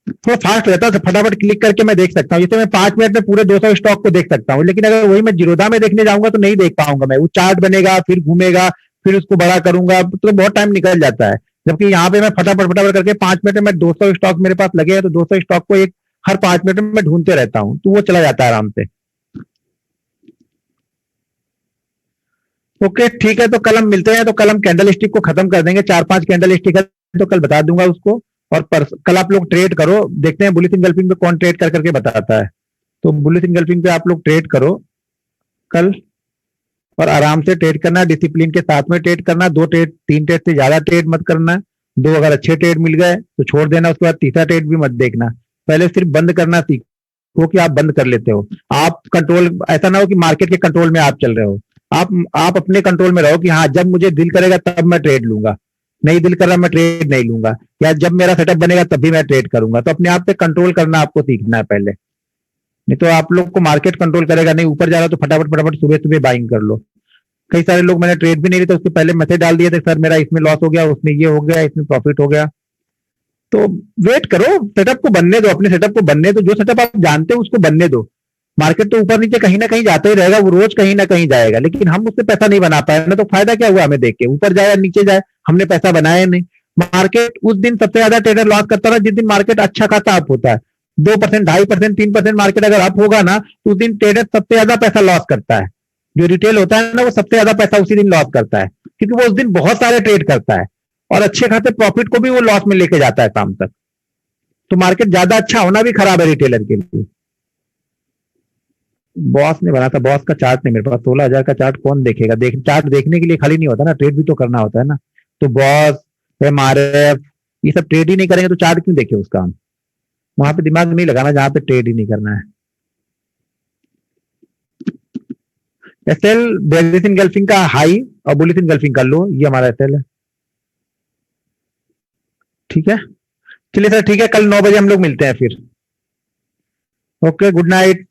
थोड़ा फास्ट रहता है, फटाफट क्लिक करके मैं देख सकता हूँ। जैसे मैं 5 मिनट में पूरे 200 स्टॉक को देख सकता हूँ, लेकिन अगर वही मैं जीरोधा में देखने जाऊंगा तो नहीं देख पाऊंगा मैं, वो चार्ट बनेगा, फिर घूमेगा, फिर उसको बड़ा करूंगा, तो बहुत टाइम निकल जाता है। जबकि यहाँ पे मैं फटाफट करके 5 मिनट में 200 स्टॉक मेरे पास लगे हैं, तो 200 स्टॉक को हर 5 मिनट में मैं ढूंढते रहता हूँ, तो वो चला जाता है आराम से। ओके ठीक है, तो कल हम मिलते हैं, तो कल हम कैंडल स्टिक को खत्म कर देंगे, 4-5 कैंडल स्टिक है तो कल बता दूंगा उसको। और कल आप लोग ट्रेड करो, देखते हैं बुलिश इंगल्फिंग पे कौन ट्रेड कर करके बताता है। तो बुलिश इंगल्फिंग पे आप लोग ट्रेड करो कल, और आराम से ट्रेड करना, डिसिप्लिन के साथ में ट्रेड करना। 2 ट्रेड 3 ट्रेड से ज्यादा ट्रेड मत करना, 2 अगर अच्छे ट्रेड मिल गए तो छोड़ देना, उसके बाद तीसरा ट्रेड भी मत देखना। पहले सिर्फ बंद करना सीखो कि आप बंद कर लेते हो, आप कंट्रोल, ऐसा ना हो कि मार्केट के कंट्रोल में आप चल रहे हो, आप अपने कंट्रोल में रहो कि हाँ जब मुझे दिल करेगा तब मैं ट्रेड लूंगा, नहीं दिल कर रहा मैं ट्रेड नहीं लूंगा, या जब मेरा सेटअप बनेगा तभी मैं ट्रेड करूंगा। तो अपने आप पे कंट्रोल करना आपको सीखना है पहले, नहीं तो आप लोग को मार्केट कंट्रोल करेगा नहीं। ऊपर जा रहा तो फटाफट सुबह बाइंग कर लो, कई सारे लोग मैंने ट्रेड भी नहीं लिए थे, उसके पहले मैसेज डाल दिए थे सर मेरा इसमें लॉस हो गया, उसमें ये हो गया, इसमें प्रॉफिट हो गया। तो वेट करो, सेटअप को बनने दो, अपने सेटअप को बनने दो, जो सेटअप आप जानते हो उसको बनने दो। मार्केट तो ऊपर नीचे कहीं ना कहीं जाता ही रहेगा, वो रोज कहीं ना कहीं जाएगा, लेकिन हम उससे पैसा नहीं बना पाए ना, तो फायदा क्या हुआ हमें देख के, ऊपर जाए या नीचे जाए हमने पैसा बनाया नहीं। मार्केट उस दिन सबसे ज्यादा ट्रेडर लॉस करता था जिस दिन मार्केट अच्छा खासा अप होता है। 2%, 2.5%, 3% मार्केट अगर अप होगा ना तो उस दिन ट्रेडर सबसे ज्यादा पैसा लॉस करता है। जो रिटेल होता है ना वो सबसे ज्यादा पैसा उसी दिन लॉस करता है, क्योंकि वो उस दिन बहुत सारे ट्रेड करता है और अच्छे खासे प्रॉफिट को भी वो लॉस में लेके जाता है शाम तक। तो मार्केट ज्यादा अच्छा होना भी खराब है रिटेलर के लिए। बॉस ने बना था, बॉस का चार्ट नहीं मेरे पास, 16,000 का चार्ट कौन देखेगा, चार्ट देखने के लिए खाली नहीं होता ना, ट्रेड भी तो करना होता है ना। तो बॉस, MRF ये सब ट्रेड ही नहीं करेंगे तो चार्ट क्यों देखे उसका हम? वहां पे दिमाग नहीं लगाना जहां पे ट्रेड ही नहीं करना है। एसएल बेरिश इनगल्फिंग का हाई और बुलिश इनगल्फिंग का लो, ये हमारा एसएल है। ठीक है, चलिए सर ठीक है, कल 9 बजे हम लोग मिलते हैं फिर। Okay, good night.